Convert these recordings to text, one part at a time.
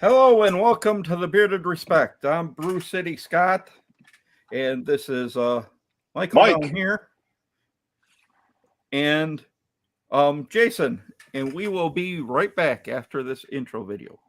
Hello and welcome to the Bearded Respect. I'm Bruce City Scott, and this is Michael Mike. down here, and Jason, and we will be right back after this intro video.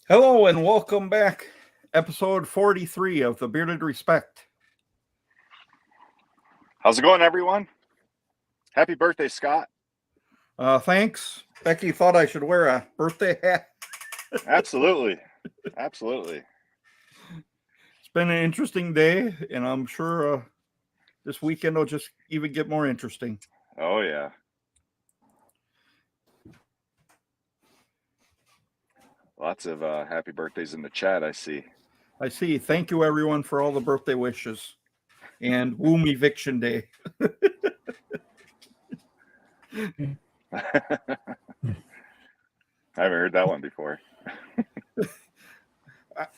Hello and welcome back, episode 43 of the Bearded Respect. How's it going, everyone? Happy birthday, Scott. Thanks. Becky thought I should wear a birthday hat. Absolutely. Absolutely. It's been an interesting day, and I'm sure this weekend will just even get more interesting. Oh, yeah. Lots of happy birthdays in the chat, I see. I see. Thank you, everyone, for all the birthday wishes. And womb eviction day. I haven't heard that one before.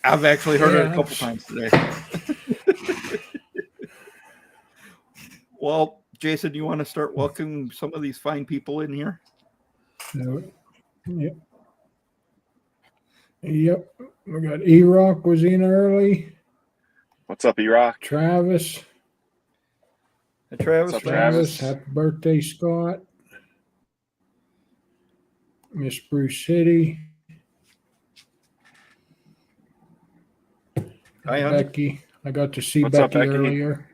I've actually heard it a couple times today. Well, Jason, you want to start welcoming some of these fine people in here? Yep. Yep. We got E-Rock was in early. What's up, E-Rock? Travis. Hey, Travis. What's up, Travis? Happy birthday, Scott. Miss Bruce City. Hi, honey. Becky. I got to see What's up, Becky Becky? earlier.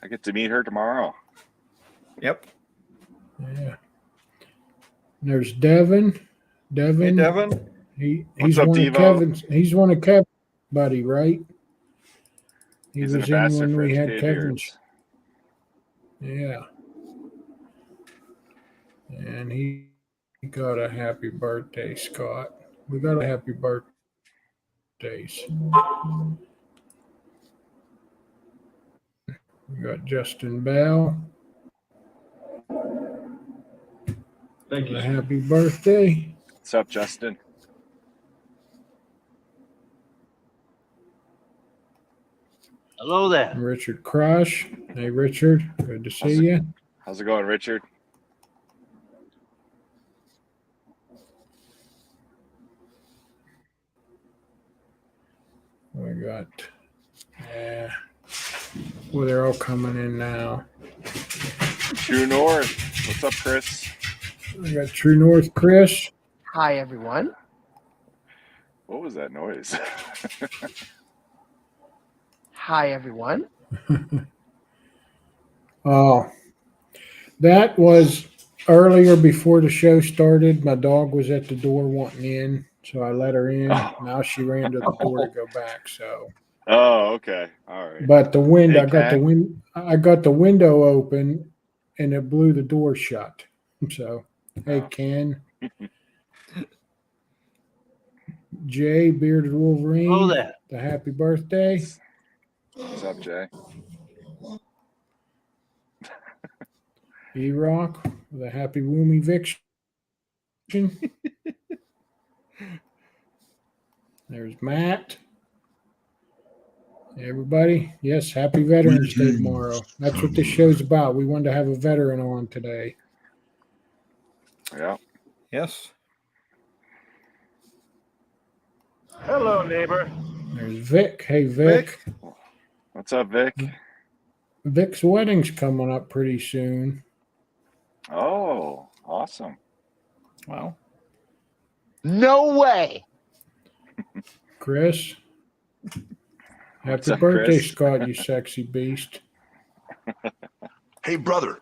I get to meet her tomorrow. Yep. Yeah. There's Devin. Hey, Devin. He's What's up, one Devo? of Kevin's. He's one of Kevin's buddy, right? He He's an was in ambassador when for we had Educated Kevin's. Beards. Yeah. And he got a happy birthday, Scott. We got a happy birthdays. We got Justin Bell. Thank A happy birthday. What's up, Justin? Hello there. Richard Crush. Hey, Richard. Good to see you. How's it going, Richard? We got, well, they're all coming in now. True North. What's up, Chris? We got True North Chris. Hi, everyone. What was that noise? Hi, everyone. Oh, that was earlier before the show started. My dog was at the door wanting in, so I let her in. Oh. Now she ran to the door to go back. So, Oh, okay. All right. but the wind, Hey, I got the window open, and it blew the door shut. So, hey, Oh. Ken, Jay, Bearded Wolverine. Hello there. The happy birthday. What's up, Jay? E-Rock with a happy womb eviction. There's Matt. Everybody, yes, happy Veterans Day tomorrow. That's what this show's about. We wanted to have a veteran on today. Yeah. Yes. Hello, neighbor. There's Vic. Hey, Vic. What's up, Vic? Vic's wedding's coming up pretty soon. Oh, awesome. Wow. No way. Chris. What's Happy up, birthday, Chris? Scott, you sexy beast. Hey, brother.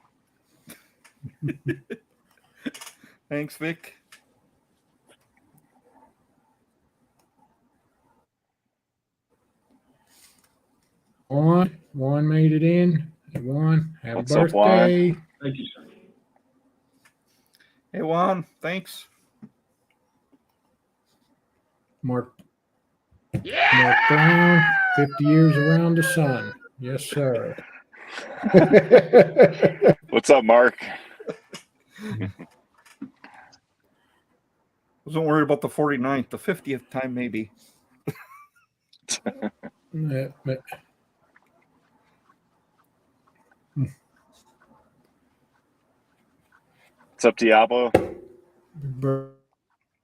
Thanks, Vic. Juan made it in. Hey, Juan, happy What's up, Juan? birthday. Thank you, sir. Hey, Juan. Thanks. Mark Brown, 50 years around the sun. Yes, sir. What's up, Mark? Wasn't worried about the 49th, the 50th time, maybe. What's up, Diablo?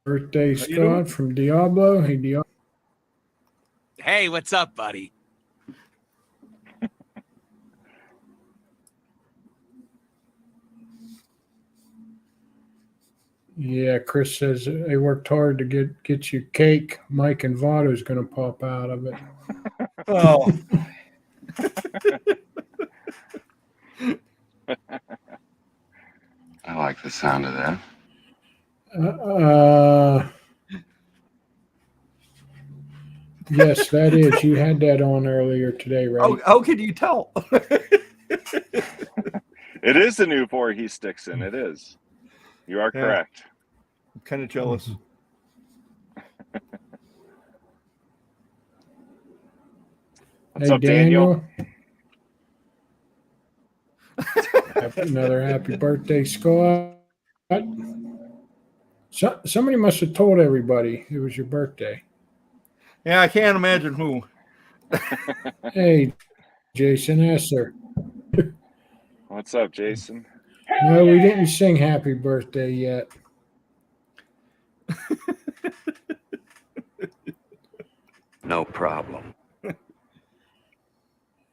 Birthday, How you doing? Scott from Diablo. Hey, Diablo. Hey, what's up, buddy? Yeah, Chris says they worked hard to get you cake. Mike and Vado's going to pop out of it. Oh. I like the sound of that. Yes, that is. You had that on earlier today, right? How could you tell? It is the new Voorhees Stixon. It is. You are Yeah. correct. I'm kind of jealous. What's Hey, up, Daniel? Another happy birthday, Scott. Somebody must have told everybody it was your birthday. Yeah, I can't imagine who. Hey, Jason Esser. What's up, Jason? No, we didn't sing happy birthday yet. No problem.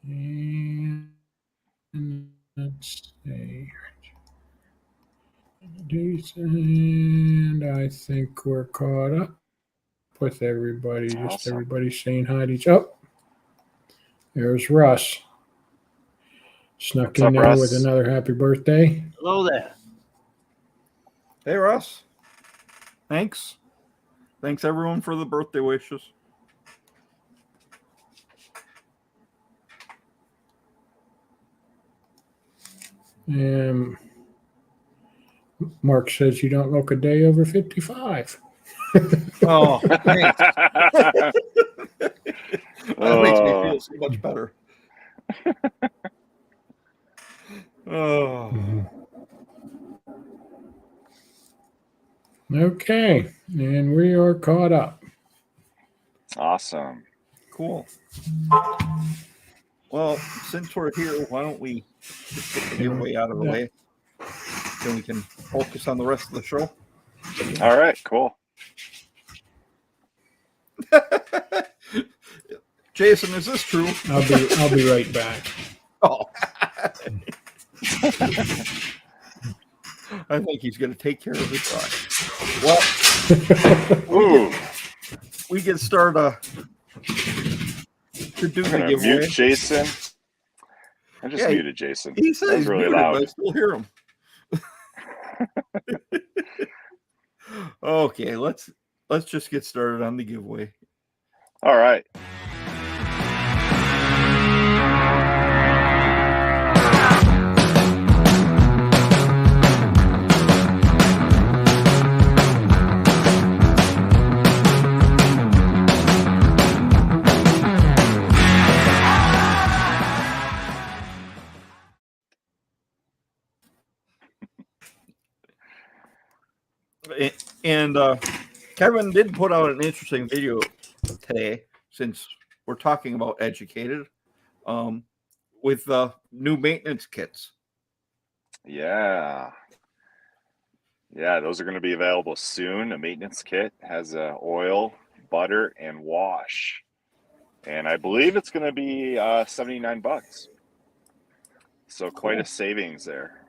And let's see. And I think we're caught up with everybody. Just Awesome. everybody saying hi to each other. Oh, there's Russ. Snuck What's in up, there Russ? with another happy birthday. Hello there. Hey, Russ. Thanks. Thanks, everyone, for the birthday wishes. Mark says you don't look a day over 55. Oh, thanks. That makes me Oh. feel so much better. Oh. Okay, and we are caught up. Awesome. Cool. Well, since we're here, why don't we just get the giveaway out of the way? Then we can focus on the rest of the show. All right, cool. Jason, is this true? I'll be right back. Oh. I think he's going to take care of his dog. Well, Ooh, we can start to do I'm the gonna giveaway. mute Jason. I just Yeah, muted Jason. He says That was he's really muted, loud. but I still hear him. Okay, let's just get started on the giveaway. All right. And Kevin did put out an interesting video today, since we're talking about educated, with new maintenance kits. Yeah. Yeah, those are going to be available soon. A maintenance kit has oil, butter, and wash. And I believe it's going to be $79. So quite Cool. a savings there.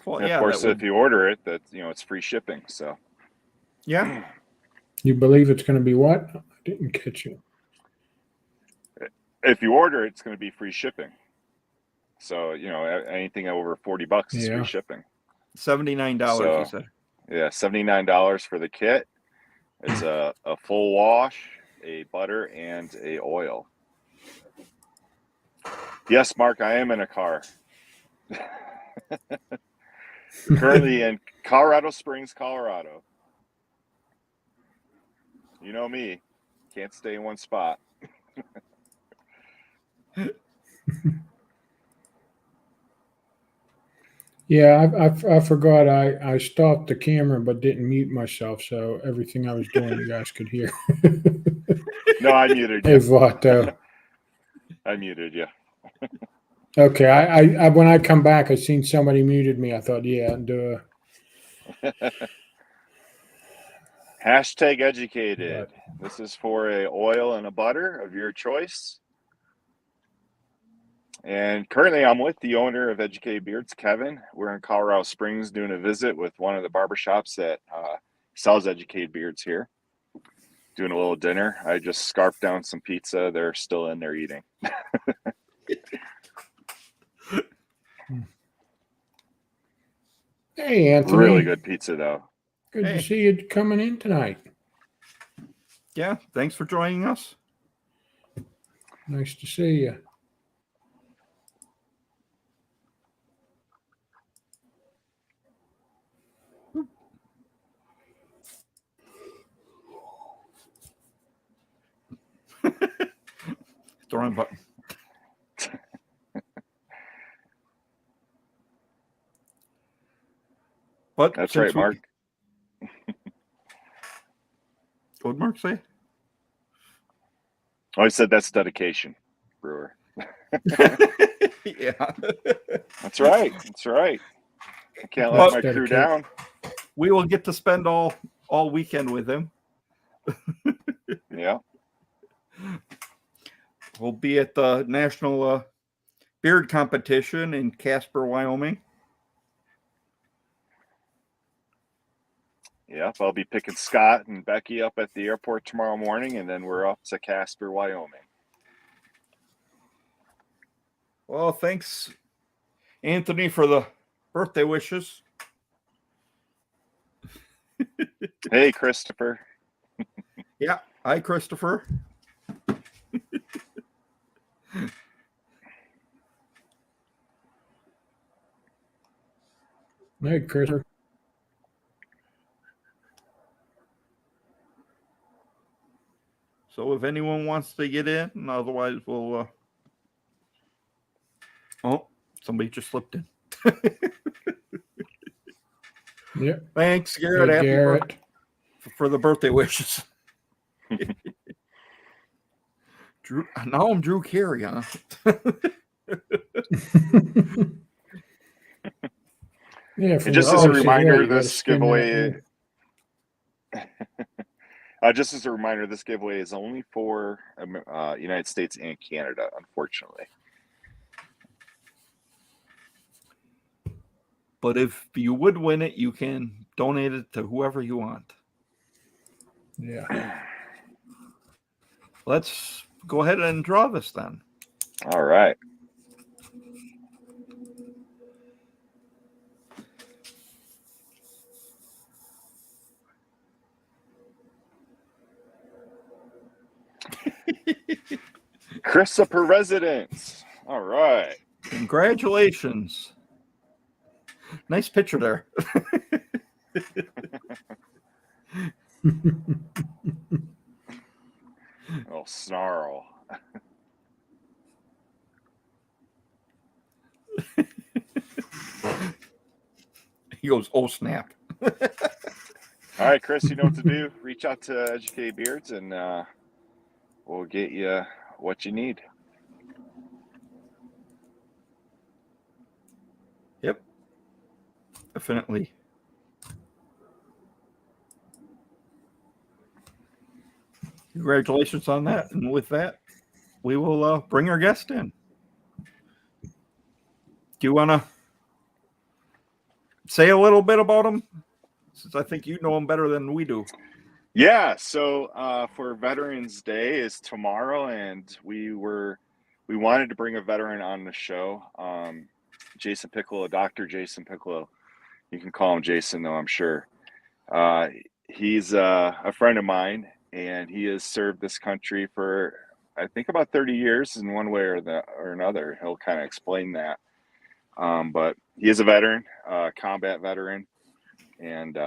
Well, And of yeah, course, that would, if you order it, it's free shipping. So yeah. You believe it's going to be what? I didn't catch you. if you order it, it's going to be free shipping. So anything over $40 is free Yeah. shipping. $79, So you said. yeah, $79 for the kit. It's a full wash, a butter, and a oil. Yes, Mark, I am in a car. Currently in Colorado Springs, Colorado. You know me, can't stay in one spot. Yeah, I forgot I stopped the camera but didn't mute myself, so everything I was doing you guys could hear. No, I muted Hey, you. Vato. I muted you. Okay, I when I come back, I seen somebody muted me. I thought, yeah, duh. Hashtag educated. But This is for a oil and a butter of your choice. And currently I'm with the owner of Educated Beards, Kevin. We're in Colorado Springs doing a visit with one of the barbershops that sells Educated Beards here. Doing a little dinner. I just scarfed down some pizza. They're still in there eating. hey, Anthony. Really good pizza, though. Good Hey. to see you coming in tonight. Yeah, thanks for joining us. Nice to see you. The wrong button. But That's since right, Mark. What did Mark say? Oh, I said that's dedication, Brewer. Yeah. That's right. That's right. I can't let Well, my crew dedication. down. We will get to spend all weekend with him. Yeah. We'll be at the National Beard Competition in Casper, Wyoming. Yep. I'll be picking Scott and Becky up at the airport tomorrow morning, and then we're off to Casper, Wyoming. Well, thanks, Anthony, for the birthday wishes. Hey, Christopher. Yeah. Hi, Christopher. Hey, Chris. So if anyone wants to get in, and otherwise we'll. Oh, somebody just slipped in. Yep. Thanks, Garrett. Hey, Happy Garrett. birthday for the birthday wishes. Drew, now I'm Drew Carey, huh? Yeah. And just as a reminder, you gotta this spin that giveaway. wheel. Just as a reminder, this giveaway is only for United States and Canada, unfortunately. But if you would win it, you can donate it to whoever you want. Yeah. Let's go ahead and draw this then. All right. Christopher residence. All right. Congratulations. Nice picture there. Oh, snarl. He goes, oh, snap. All right, Chris, you know what to do. Reach out to Educated Beards, and we'll get you what you need. Yep. Definitely. Congratulations on that. And with that, we will bring our guest in. Do you want to say a little bit about him? Since I think you know him better than we do. Yeah, so for Veterans Day is tomorrow, and we wanted to bring a veteran on the show. Jason Piccolo, Dr. Jason Piccolo. You can call him Jason, though, I'm sure. He's a friend of mine, and he has served this country for, I think, about 30 years in one way or another. He'll kind of explain that. But he is a veteran, combat veteran, and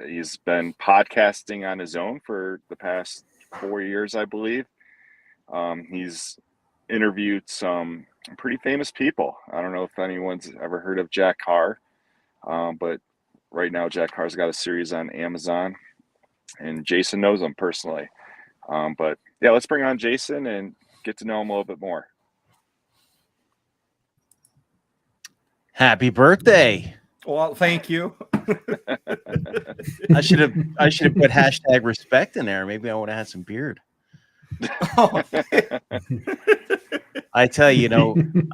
he's been podcasting on his own for the past 4 years, I believe. He's interviewed some pretty famous people. I don't know if anyone's ever heard of Jack Carr, but right now Jack Carr's got a series on Amazon, and Jason knows him personally. But yeah, let's bring on Jason and get to know him a little bit more. Happy birthday. Well, thank you. I should have put hashtag respect in there. Maybe I would have had some beard. Oh. I tell you,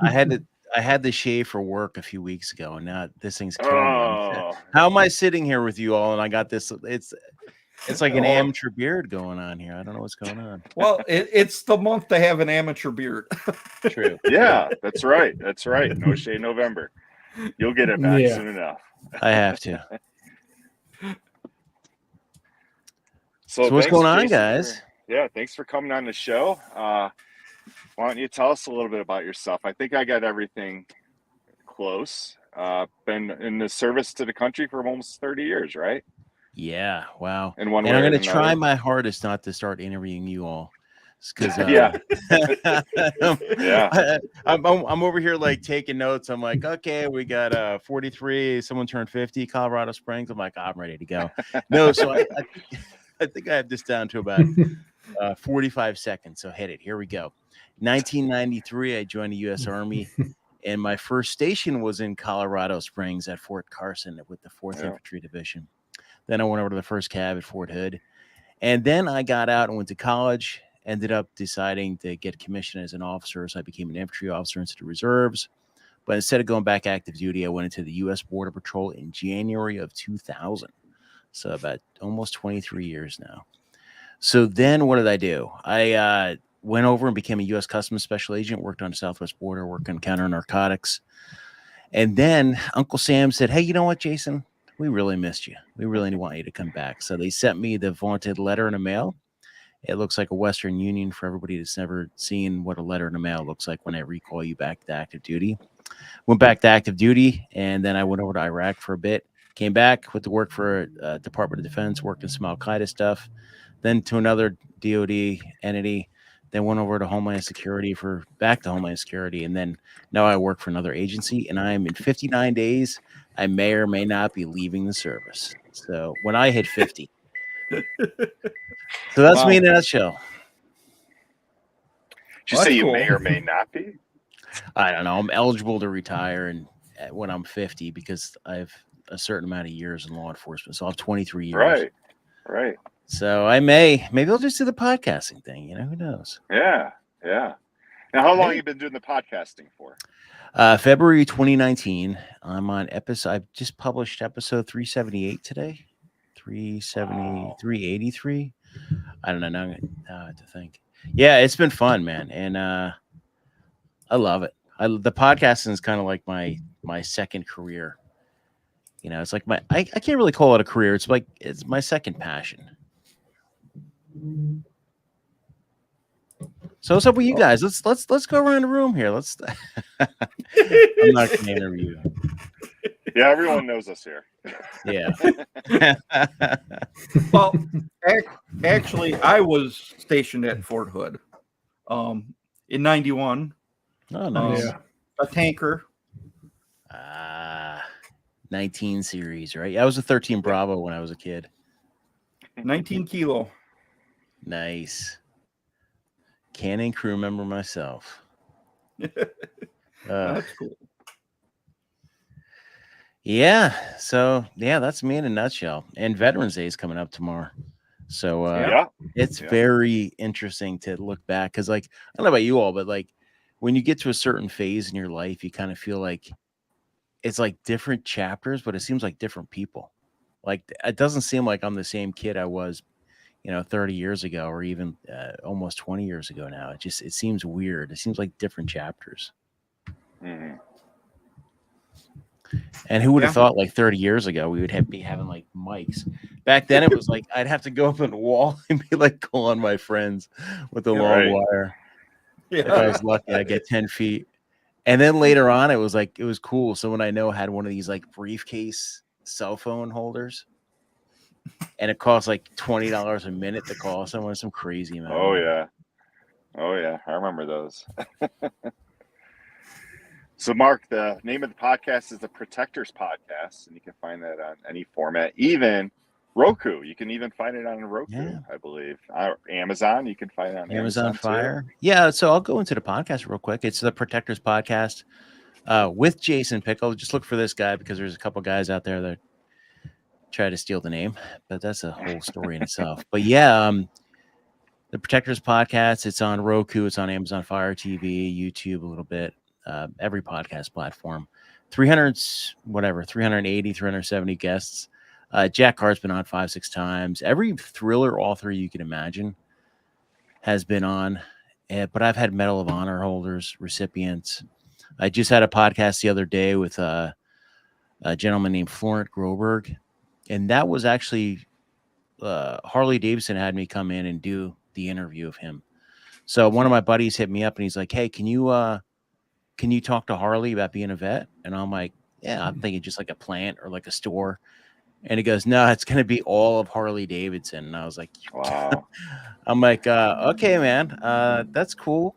I had to shave for work a few weeks ago, and now this thing's killing me. How am I sitting here with you all, and I got this? It's like an amateur beard going on here. I don't know what's going on. Well, it's the month to have an amateur beard. True. Yeah, that's right. That's right. No Shave November. You'll get it back soon enough. I have to. So what's going on, Jason, guys? Thanks for coming on the show. Why don't you tell us a little bit about yourself? I think I got everything close. Been in the service to the country for almost 30 years, right? Yeah. Wow. In one and way I'm or going to try another. my hardest not to start interviewing you all. Because Yeah. I'm over here like taking notes. I'm like, okay, we got 43. Someone turned 50. Colorado Springs. I'm like, I'm ready to go. No, so I think I have this down to about 45 seconds. So hit it. Here we go. 1993, I joined the U.S. Army, and my first station was in Colorado Springs at Fort Carson with the 4th Infantry Division. Then I went over to the 1st Cav at Fort Hood, and then I got out and went to college. Ended up deciding to get commissioned as an officer, so I became an infantry officer instead of reserves. But instead of going back active duty, I went into the U.S. Border Patrol in January of 2000. So about almost 23 years now. So then what did I do? I went over and became a U.S. Customs Special Agent, worked on the Southwest border, worked on counter narcotics. And then Uncle Sam said, hey, you know what, Jason? We really missed you. We really want you to come back. So they sent me the vaunted letter in the mail. It looks like a Western Union for everybody that's never seen what a letter in the mail looks like when I recall you back to active duty. Went back to active duty, and then I went over to Iraq for a bit. Came back, went to work for Department of Defense, worked in some Al-Qaeda stuff, then to another DOD entity, then went over to Homeland Security back to Homeland Security, and then now I work for another agency, and I'm in 59 days. I may or may not be leaving the service. So when I hit 50. So that's me in a nutshell. Did you say you may or may not be? I don't know. I'm eligible to retire and when I'm 50 because I have a certain amount of years in law enforcement. So I'll have 23 years. Right. So maybe I'll just do the podcasting thing. Who knows? Yeah. Now, how long have you been doing the podcasting for? February 2019. I'm on episode. I've just published episode 378 today. 383. I don't know. Now I have to think. Yeah, it's been fun, man, and I love it. The podcasting is kind of like my second career. It's like I can't really call it a career. It's like it's my second passion. So what's up with you guys? Let's go around the room here. I'm not going to interview you. Yeah, everyone knows us here. Yeah. Well, actually, I was stationed at Fort Hood in 91. Oh, nice. A tanker. 19 series, right? I was a 13 Bravo when I was a kid. 19 kilo. Nice. Cannon crew member myself. That's cool. Yeah. So yeah, that's me in a nutshell. And Veterans Day is coming up tomorrow. So Yeah. it's Yeah. very interesting to look back because, like, I don't know about you all, but like when you get to a certain phase in your life, you kind of feel like it's like different chapters, but it seems like different people. Like it doesn't seem like I'm the same kid I was, 30 years ago, or even almost 20 years ago now. It seems weird. It seems like different chapters. Mhm. And who would have Yeah. thought like 30 years ago we would be having like mics? Back then it was like I'd have to go up on the wall and be like calling my friends with a Yeah. long Right. wire. If Yeah. I was lucky, I'd get 10 feet. And then later on, it was cool. Someone I know had one of these like briefcase cell phone holders, and it cost like $20 a minute to call someone. Some crazy amount. Oh yeah. Oh yeah. I remember those. So, Mark, the name of the podcast is the Protectors Podcast, and you can find that on any format, even Roku. You can even find it on Roku, Yeah. I believe. Amazon, you can find it on Amazon Fire. too. Yeah. So I'll go into the podcast real quick. It's the Protectors Podcast with Jason Piccolo. Just look for this guy because there's a couple guys out there that try to steal the name, but that's a whole story in itself. But yeah, the Protectors Podcast, it's on Roku, it's on Amazon Fire TV, YouTube a little bit, every podcast platform. 380, 370 guests. Jack Carr's been on 5-6 times. Every thriller author you can imagine has been on. But I've had Medal of Honor holders, recipients. I just had a podcast the other day with a gentleman named Florent Groberg, and that was actually Harley Davidson had me come in and do the interview of him. So one of my buddies hit me up and he's like, "Hey, can you talk to Harley about being a vet?" And I'm like, "Yeah, I'm thinking just like a plant or like a store." And he goes, "No, it's going to be all of Harley Davidson." And I was like, Wow. I'm like, "Okay, man, that's cool."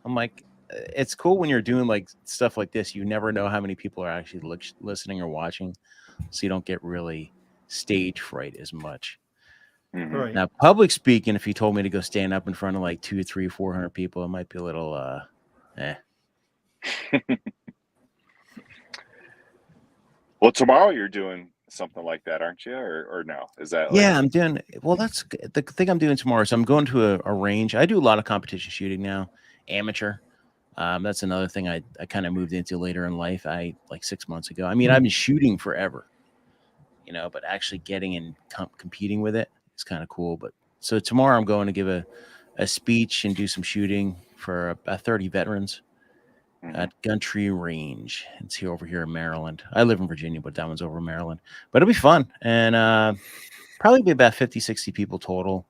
I'm like, "It's cool when you're doing like stuff like this. You never know how many people are actually listening or watching, so you don't get really stage fright as much." Mhm. Right. Now, public speaking, if he told me to go stand up in front of like 200, 300, 400 people, it might be a little, Well, tomorrow you're doing something like that, aren't you? Or no? Is that like... Yeah, I'm doing, well, that's the thing I'm doing tomorrow. So I'm going to a range. I do a lot of competition shooting now, amateur. That's another thing I kind of moved into later in life. Like 6 months ago. I mean, I've been shooting forever, but actually getting and competing with it is kind of cool. But so tomorrow I'm going to give a speech and do some shooting for about 30 veterans at Gumtree Range. It's here over here in Maryland. I live in Virginia, but that one's over in Maryland. But it'll be fun. And probably be about 50, 60 people total.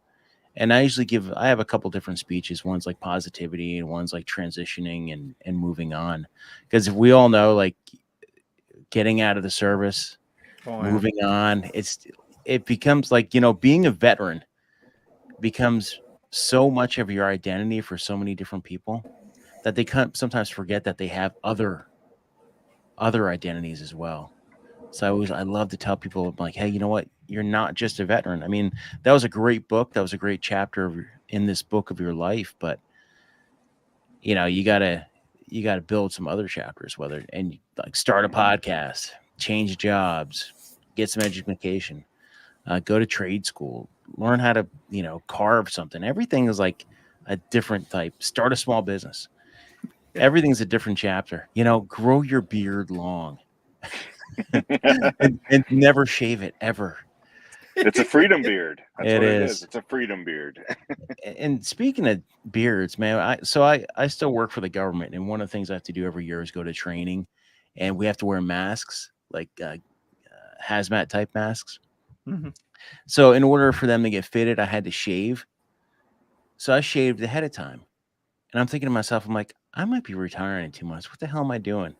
And I usually I have a couple different speeches. One's like positivity and one's like transitioning and moving on. Because if we all know, like getting out of the service, moving on, it becomes like, being a veteran becomes so much of your identity for so many different people that they sometimes forget that they have other identities as well. So I love to tell people, I'm like, hey, you know what? You're not just a veteran. I mean, that was a great book. That was a great chapter in this book of your life. But you gotta build some other chapters, and like start a podcast, change jobs, get some education, go to trade school, learn how to carve something. Everything is like a different type. Start a small business. Everything's a different chapter. Grow your beard long. and never shave it ever. It's a freedom beard. That's what it is. is. It's a freedom beard. And speaking of beards, man, I still work for the government, and one of the things I have to do every year is go to training, and we have to wear masks, like hazmat type masks. Mm-hmm. So in order for them to get fitted, I had to shave. So I shaved ahead of time, and I'm thinking to myself, I'm like, I might be retiring in 2 months. What the hell am I doing?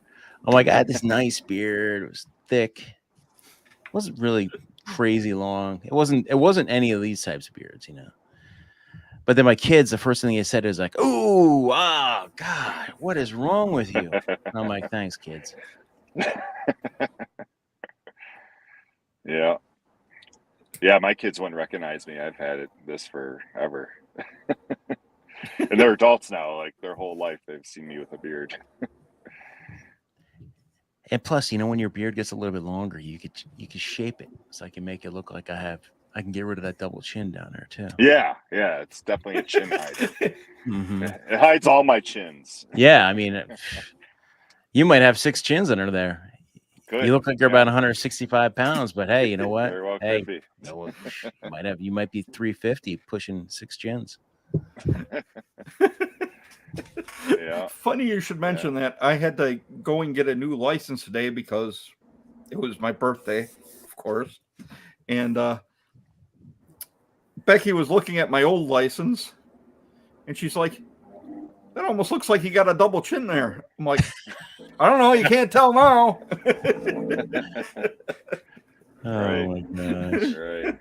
I'm like, I had this nice beard. It was thick. It wasn't really crazy long. It wasn't any of these types of beards, But then my kids, the first thing they said is like, "Ooh, God, what is wrong with you?" And I'm like, "Thanks, kids." Yeah. Yeah, my kids wouldn't recognize me. I've had this forever. And they're adults now, like their whole life they've seen me with a beard. And plus, when your beard gets a little bit longer, you could shape it so I can make it look like I can get rid of that double chin down there too. Yeah, it's definitely a chin hider. Mm-hmm. It hides all my chins. Yeah, I mean, you might have 6 chins under there. Good. You look like you're about 165 pounds, but hey, you know what? Very well Hey, could be. you might be 350 pushing 6 chins. Yeah. Funny you should mention that. I had to go and get a new license today because it was my birthday, of course. And Becky was looking at my old license, and she's like, "That almost looks like you got a double chin there." I'm like, "I don't know. You can't tell now." Oh my gosh. Right.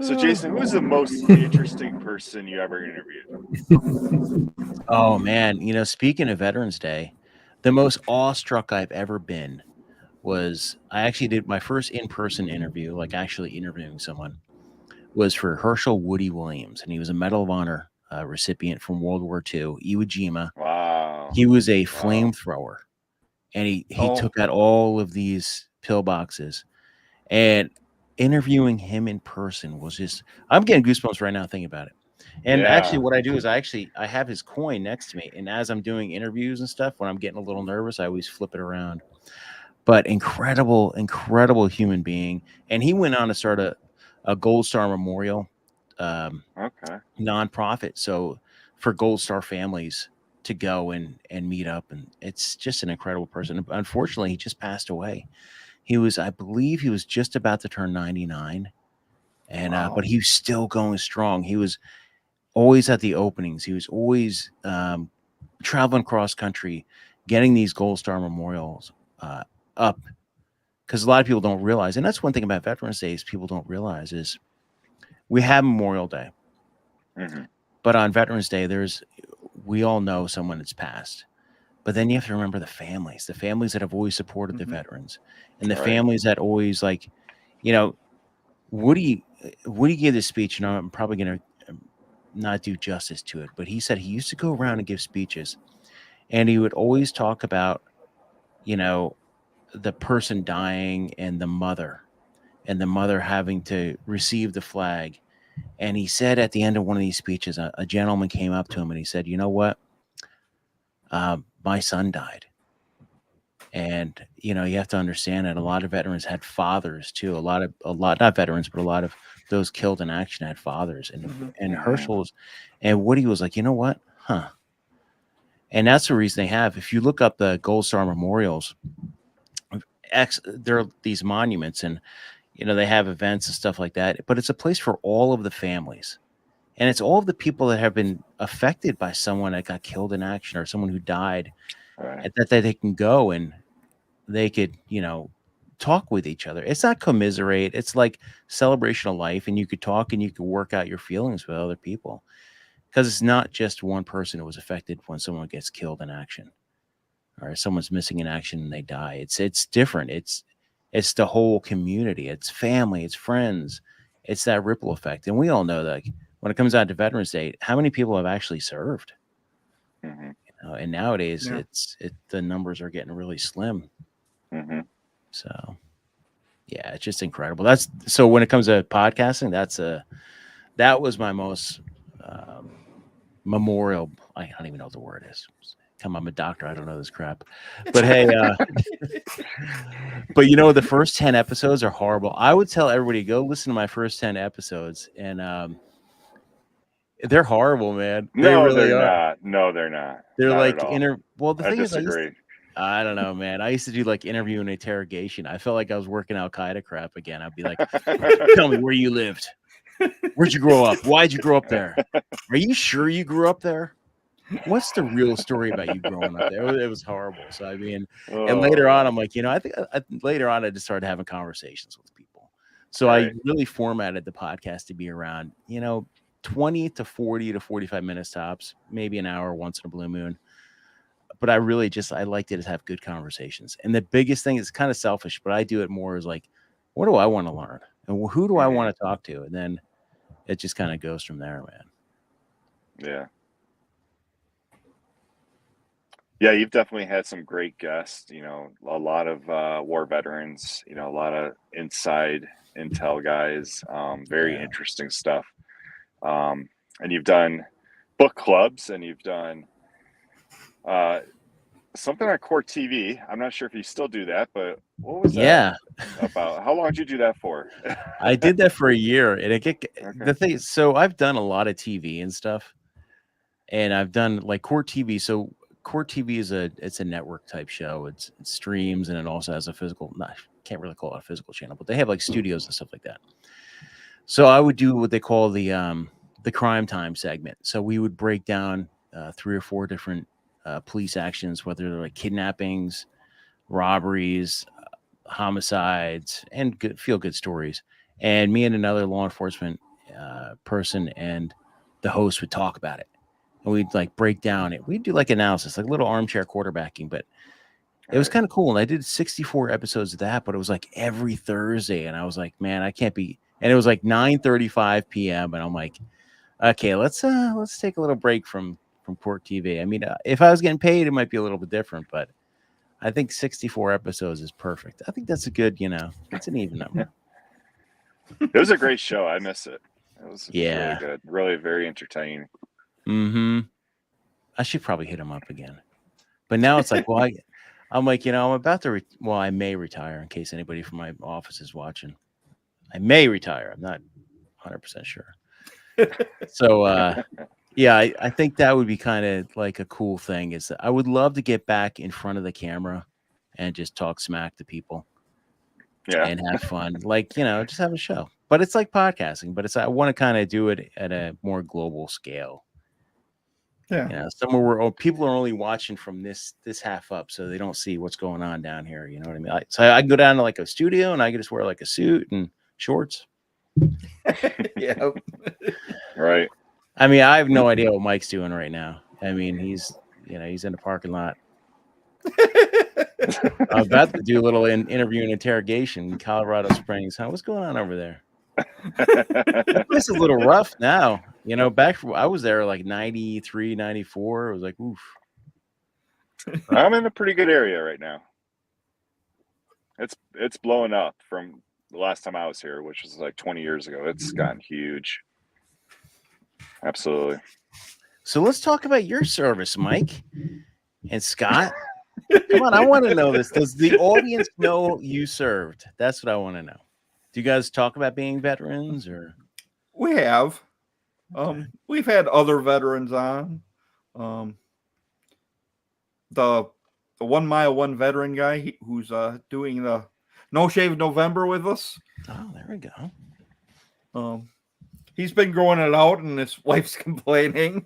So, Jason, who's the most interesting person you ever interviewed? Oh man, speaking of Veterans Day, the most awestruck I've ever been was I actually did my first in-person interview, like actually interviewing someone, was for Herschel Woody Williams, and he was a Medal of Honor recipient from World War II, Iwo Jima. Wow. He was a flamethrower, and he took out all of these pillboxes, and interviewing him in person was just, I'm getting goosebumps right now thinking about it. And actually what I do is I have his coin next to me, and as I'm doing interviews and stuff, when I'm getting a little nervous, I always flip it around. But incredible human being. And he went on to start a Gold Star Memorial nonprofit, so for Gold Star families to go and meet up, and it's just an incredible person. Unfortunately, he just passed away. I believe he was just about to turn 99, and Wow. but he was still going strong. He was always at the openings. He was always traveling cross country, getting these Gold Star memorials up, because a lot of people don't realize, and that's one thing about Veterans Day is people don't realize is we have Memorial Day, but on Veterans Day we all know someone that's passed. But then you have to remember the families that have always supported the veterans, and the families that always, like, Woody gave this speech, and I'm probably going to not do justice to it, but he said he used to go around and give speeches, and he would always talk about, the person dying and the mother having to receive the flag. And he said at the end of one of these speeches, a gentleman came up to him and he said, "You know what? My son died." And you have to understand that a lot of veterans had fathers too. A lot not veterans, but a lot of those killed in action had fathers. And Herschel's and Woody was like, "You know what? Huh." And that's the reason they have. If you look up the Gold Star memorials, there are these monuments, and they have events and stuff like that. But it's a place for all of the families, and it's all of the people that have been affected by someone that got killed in action or someone who died. That they can go and they could, talk with each other. It's not commiserate. It's like celebration of life, and you could talk and you could work out your feelings with other people, because it's not just one person who was affected when someone gets killed in action or someone's missing in action and they die. It's different. It's the whole community. It's family. It's friends. It's that ripple effect. And we all know that when it comes out to Veterans Day, how many people have actually served? And nowadays, the numbers are getting really slim. So, yeah, it's just incredible. So when it comes to podcasting, that was my most memorial. I don't even know what the word is. Come on, I'm a doctor. I don't know this crap. But hey, but the first 10 episodes are horrible. I would tell everybody, go listen to my first 10 episodes, and they're horrible, man. No, they're not. No, they're not. They're not like Well, the thing is, disagree. I don't know, man. I used to do like interview and interrogation. I felt like I was working Al Qaeda crap again. I'd be like, "Tell me where you lived. Where'd you grow up? Why'd you grow up there? Are you sure you grew up there? What's the real story about you growing up there?" It was horrible. So I mean, and later on, I'm like, I think later on I just started having conversations with people. So I really formatted the podcast to be around, 20 to 40 to 45 minutes tops, maybe an hour once in a blue moon. but I really I liked it to have good conversations. And the biggest thing is kind of selfish, but I do it more as like, what do I want to learn? And who do I want to talk to? And then it just kind of goes from there, man. Yeah. Yeah, you've definitely had some great guests, you know, a lot of war veterans, you know, a lot of inside intel guys, very interesting stuff. And you've done book clubs and you've done something on Court TV. I'm not sure if you still do that, but what was that about? How long did you do that for? I did that for a year. And Okay. the thing is, so I've done a lot of TV and stuff. And I've done like Court TV. So Court TV is it's a network type show. It streams and it also has a physical, can't really call it a physical channel, but they have like studios and stuff like that. So I would do what they call the crime time segment. So we would break down 3 or 4 different police actions, whether they're like kidnappings, robberies, homicides, and feel good stories. And me and another law enforcement person and the host would talk about it. And we'd like break down it. We'd do like analysis, like little armchair quarterbacking, but it was kind of cool. And I did 64 episodes of that, but it was like every Thursday. And I was like, man, I can't be. And it was like 9:35 p.m. And I'm like, okay, let's take a little break from Court TV. I mean, if I was getting paid, it might be a little bit different, but I think 64 episodes is perfect. I think that's a good, it's an even number. It was a great show. I miss it. It was Yeah. really good. Really very entertaining. Mm-hmm. I should probably hit him up again. But now it's like, well, I'm like, I'm about to, I may retire in case anybody from my office is watching. I may retire. I'm not 100% sure. So, yeah, I think that would be kind of like a cool thing is that I would love to get back in front of the camera and just talk smack to people. Yeah. And have fun. Like, just have a show. But it's like podcasting, but I want to kind of do it at a more global scale. Yeah. Somewhere where people are only watching from this half up, so they don't see what's going on down here. You know what I mean? So I can go down to like a studio and I can just wear like a suit and shorts. Yeah. Right. I mean, I have no idea what Mike's doing right now. I mean, he's in the parking lot. I'm about to do a little interview and interrogation in Colorado Springs. What's going on over there? That place is a little rough now. I was there like 93, 94. It was like, oof. I'm in a pretty good area right now. It's blowing up from the last time I was here, which was like 20 years ago. It's gotten huge. Absolutely. So let's talk about your service, Mike and Scott. Come on, I want to know this. Does the audience know you served? That's what I want to know. Do you guys talk about being veterans or? We have. We've had other veterans on. The 1 Mile 1 veteran guy who's doing the No Shave November with us. Oh, there we go. He's been growing it out, and his wife's complaining.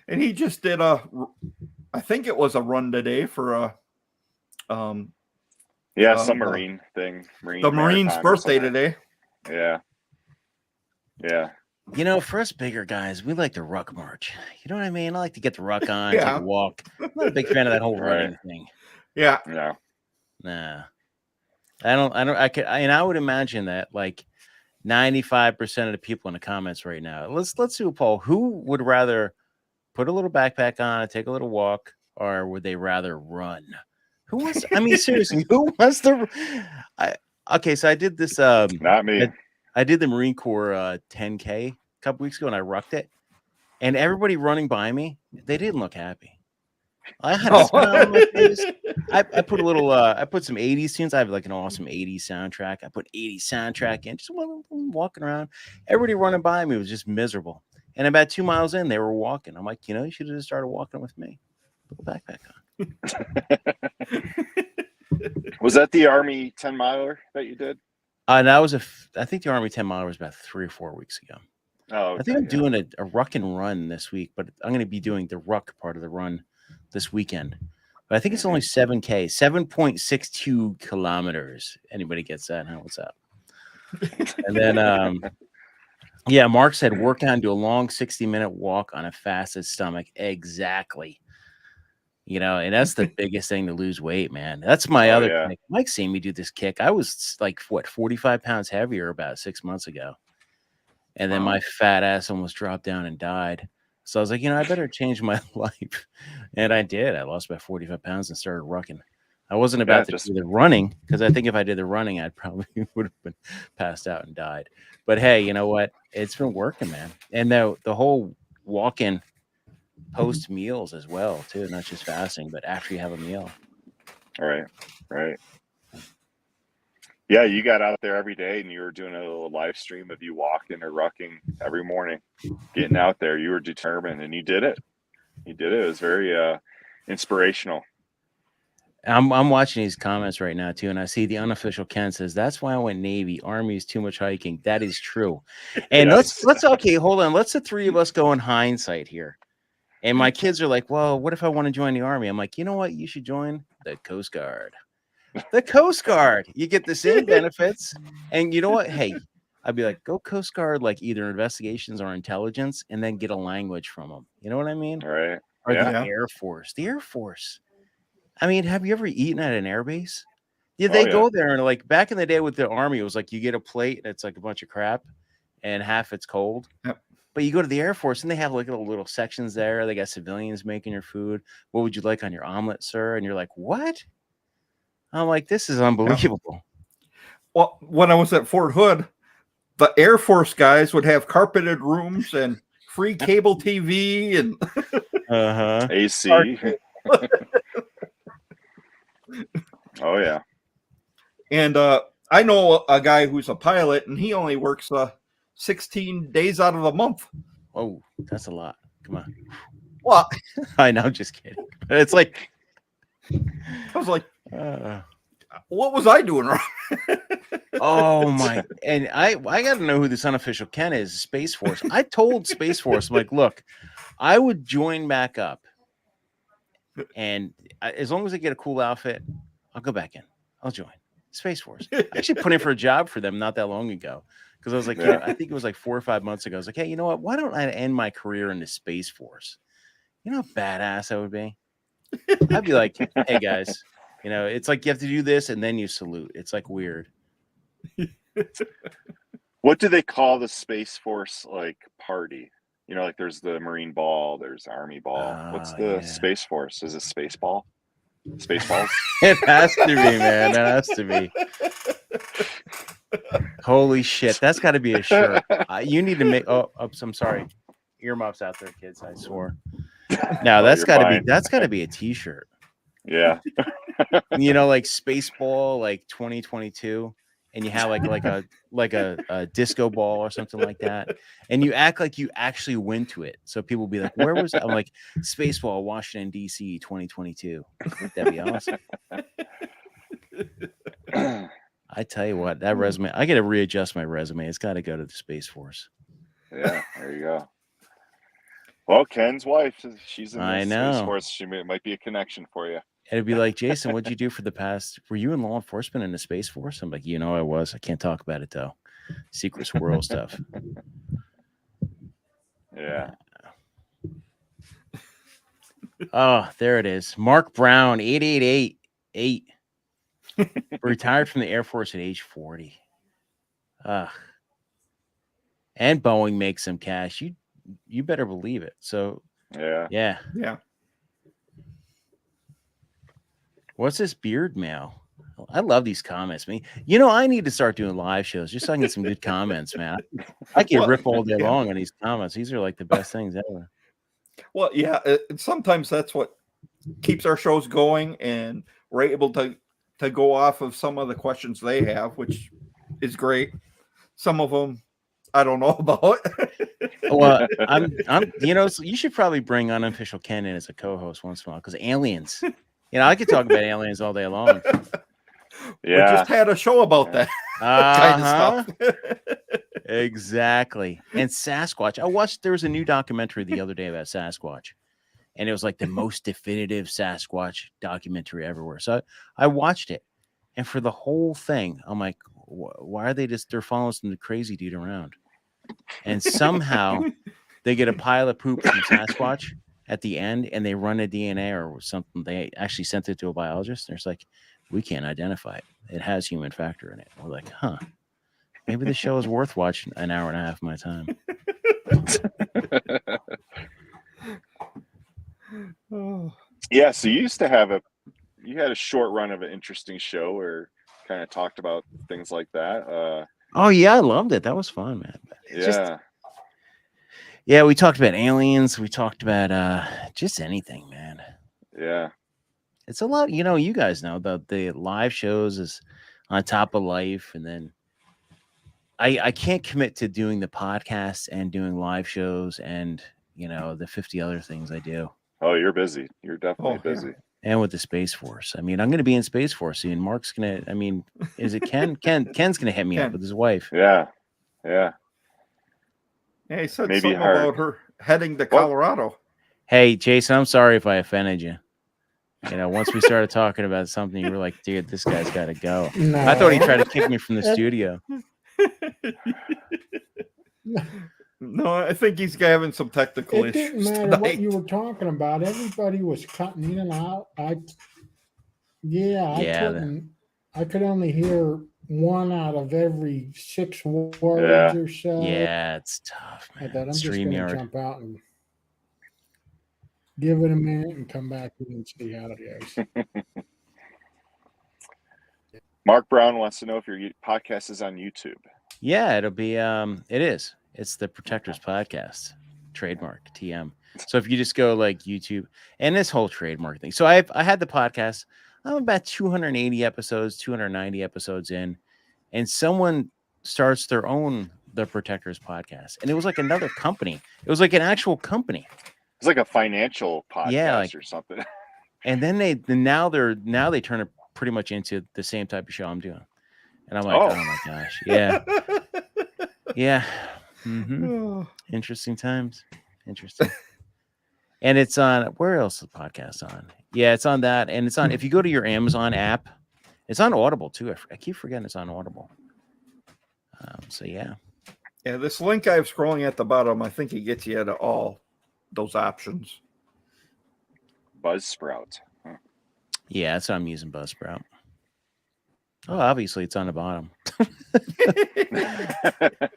And he just did I think it was a run today for a some Marine thing. The Marine's birthday today. Yeah. Yeah. For us bigger guys, we like the ruck march. You know what I mean? I like to get the ruck on, Yeah. take a walk. I'm not a big fan of that whole running thing. Yeah. Yeah. Nah. I would imagine that like 95% of the people in the comments right now. Let's do a poll. Who would rather put a little backpack on and take a little walk, or would they rather run? Who wants? I mean, seriously, who wants to? Okay, so I did this. Not me. I did the Marine Corps 10K a couple weeks ago, and I rucked it. And everybody running by me, they didn't look happy. I had a smile on my face. I put a little. I put some 80s tunes. I have like an awesome 80s soundtrack. I put 80s soundtrack in, just walking around. Everybody running by me was just miserable. And about 2 miles in, they were walking. I'm like, you should have just started walking with me. Put the backpack on. Was that the Army 10 miler that you did? That was I think the Army 10 miler was about 3 or 4 weeks ago. Oh, okay, I think I'm doing a ruck and run this week, but I'm going to be doing the ruck part of the run this weekend. But I think it's only 7K, 7.62 kilometers. Anybody gets that? What's up? And then Yeah, Mark said work out and do a long 60-minute walk on a fasted stomach. Exactly. And that's the biggest thing to lose weight, man. That's my other yeah. kick. Mike seen me do this kick. I was like, 45 pounds heavier about 6 months ago. And then Wow. my fat ass almost dropped down and died. So I was like, I better change my life. And I did. I lost about 45 pounds and started rucking. I wasn't about to do the running, because I think if I did the running, I'd probably would have been passed out and died. But hey, you know what? It's been working, man. And the whole walk-in post meals as well, too, not just fasting, but after you have a meal. Right. Yeah, you got out there every day and you were doing a little live stream of you walking or rucking every morning, getting out there. You were determined and you did it. It was very inspirational. I'm watching these comments right now too, and I see the unofficial Ken says that's why I went Navy. Army is too much hiking. That is true. And Yes. let's okay, hold on. Let's the three of us go in hindsight here. And my kids are like, well, what if I want to join the Army? I'm like, you know what? You should join the Coast Guard. The Coast Guard. You get the same benefits. And you know what? Hey, I'd be like, go Coast Guard, like either investigations or intelligence, and then get a language from them. You know what I mean? Right. Or Yeah. the Air Force. The Air Force. I mean, have you ever eaten at an airbase? Yeah, they go there and like back in the day with the Army, it was like you get a plate and it's like a bunch of crap and half it's cold. Yep. But you go to the Air Force and they have like little sections there. They got civilians making your food. What would you like on your omelet, sir? And you're like, what? I'm like, this is unbelievable. Well, when I was at Fort Hood, the Air Force guys would have carpeted rooms and free cable TV and AC. Oh yeah. And I know a guy who's a pilot, and he only works 16 days out of the month. Oh, that's a lot. Come on. Well, I know, I'm just kidding. It's like I was like, what was I doing wrong? Oh my! And I got to know who this unofficial Ken is. Space Force. I told Space Force, I'm like, look, I would join back up, and as long as I get a cool outfit, I'll go back in. I'll join Space Force. I actually put in for a job for them not that long ago because I was like, I think it was like 4 or 5 months ago. I was like, hey, you know what? Why don't I end my career in the Space Force? You know how badass I would be. I'd be like, hey guys, it's like you have to do this and then you salute. It's like weird. What do they call the Space Force like party? Like there's the Marine Ball, there's Army Ball. What's the Space Force? Is it Space Ball? Spaceballs? It has to be, man. It has to be. Holy shit. That's got to be a shirt. You need to make I'm sorry. Earmuffs out there, kids. I swore. No, that's got to be a t-shirt. Yeah. Like Spaceball, like 2022. And you have like a disco ball or something like that, and you act like you actually went to it, so people will be like, "Where was that?" I'm like, "Spaceball, Washington D.C. 2022." That'd be awesome. I tell you what, that resume, I got to readjust my resume. It's got to go to the Space Force. Yeah, there you go. Well, Ken's wife, she's in the Space Force. She might be a connection for you. It'd be like, Jason, what'd you do for the past? Were you in law enforcement in the Space Force? I'm like, I was. I can't talk about it though. Secret squirrel stuff. Yeah. Oh, there it is. Mark Brown, 8888. Retired from the Air Force at age 40. And Boeing makes some cash. You better believe it. So yeah. What's this beard mail? I love these comments, man. I need to start doing live shows just so I can get some good comments, man. I can rip all day long on these comments. These are like the best things ever. Well, yeah. Sometimes that's what keeps our shows going, and we're able to go off of some of the questions they have, which is great. Some of them I don't know about. Well, I'm so you should probably bring unofficial Ken in as a co-host once in a while, because aliens. I could talk about aliens all day long. Yeah, we just had a show about that kind of stuff. Exactly. And Sasquatch. There was a new documentary the other day about Sasquatch, and it was like the most definitive Sasquatch documentary everywhere. So I watched it, and for the whole thing, I'm like, why are they're following some crazy dude around? and somehow they get a pile of poop from Sasquatch at the end, and they run a DNA or something. They actually sent it to a biologist. And it's like, we can't identify it. It has human factor in it. We're like, huh? Maybe the show is worth watching an hour and a half of my time. Oh. Yeah, so you used to have you had a short run of an interesting show where kind of talked about things like that. Oh yeah, I loved it. That was fun, man. Yeah. We talked about aliens. We talked about just anything, man. Yeah. It's a lot. You guys know the live shows is on top of life, and then I can't commit to doing the podcast and doing live shows and the 50 other things I do. Oh, you're busy. You're definitely busy. And with the Space Force. I mean, I'm going to be in Space Force soon. Mark's going to, is it Ken? Ken's going to hit me up with his wife. Yeah. Yeah. Yeah, he said Maybe something about her heading to Colorado. Hey, Jason, I'm sorry if I offended you. Once we started talking about something, you were like, dude, this guy's got to go. No. I thought he tried to kick me from the studio. No, I think he's having some technical It issues didn't matter tonight. what you were talking about. Everybody was cutting in and out. I could only hear one out of every 6 words or so. Yeah, it's tough, man. I thought I'm just going to StreamYard. jump out and give it a minute and come back and see how it goes. Mark Brown wants to know if your podcast is on YouTube. Yeah, it'll be it is. It's the Protectors Podcast, trademark TM. So if you just go like YouTube and this whole trademark thing. So I had the podcast. I'm about 280 episodes, 290 episodes in, and someone starts their own The Protectors Podcast, and it was like another company. It was like an actual company. It's like a financial podcast or something. And then now they turn it pretty much into the same type of show I'm doing. And I'm like, oh my gosh. Yeah. Yeah. Mm-hmm. Interesting times. Interesting. And it's on, where else is the podcast on? Yeah, it's on that. And it's on, if you go to your Amazon app, it's on Audible too. I keep forgetting it's on Audible. So yeah. Yeah, this link I have scrolling at the bottom, I think it gets you to all those options. Buzzsprout. Huh. Yeah, that's what I'm using, Buzzsprout. Oh, obviously it's on the bottom.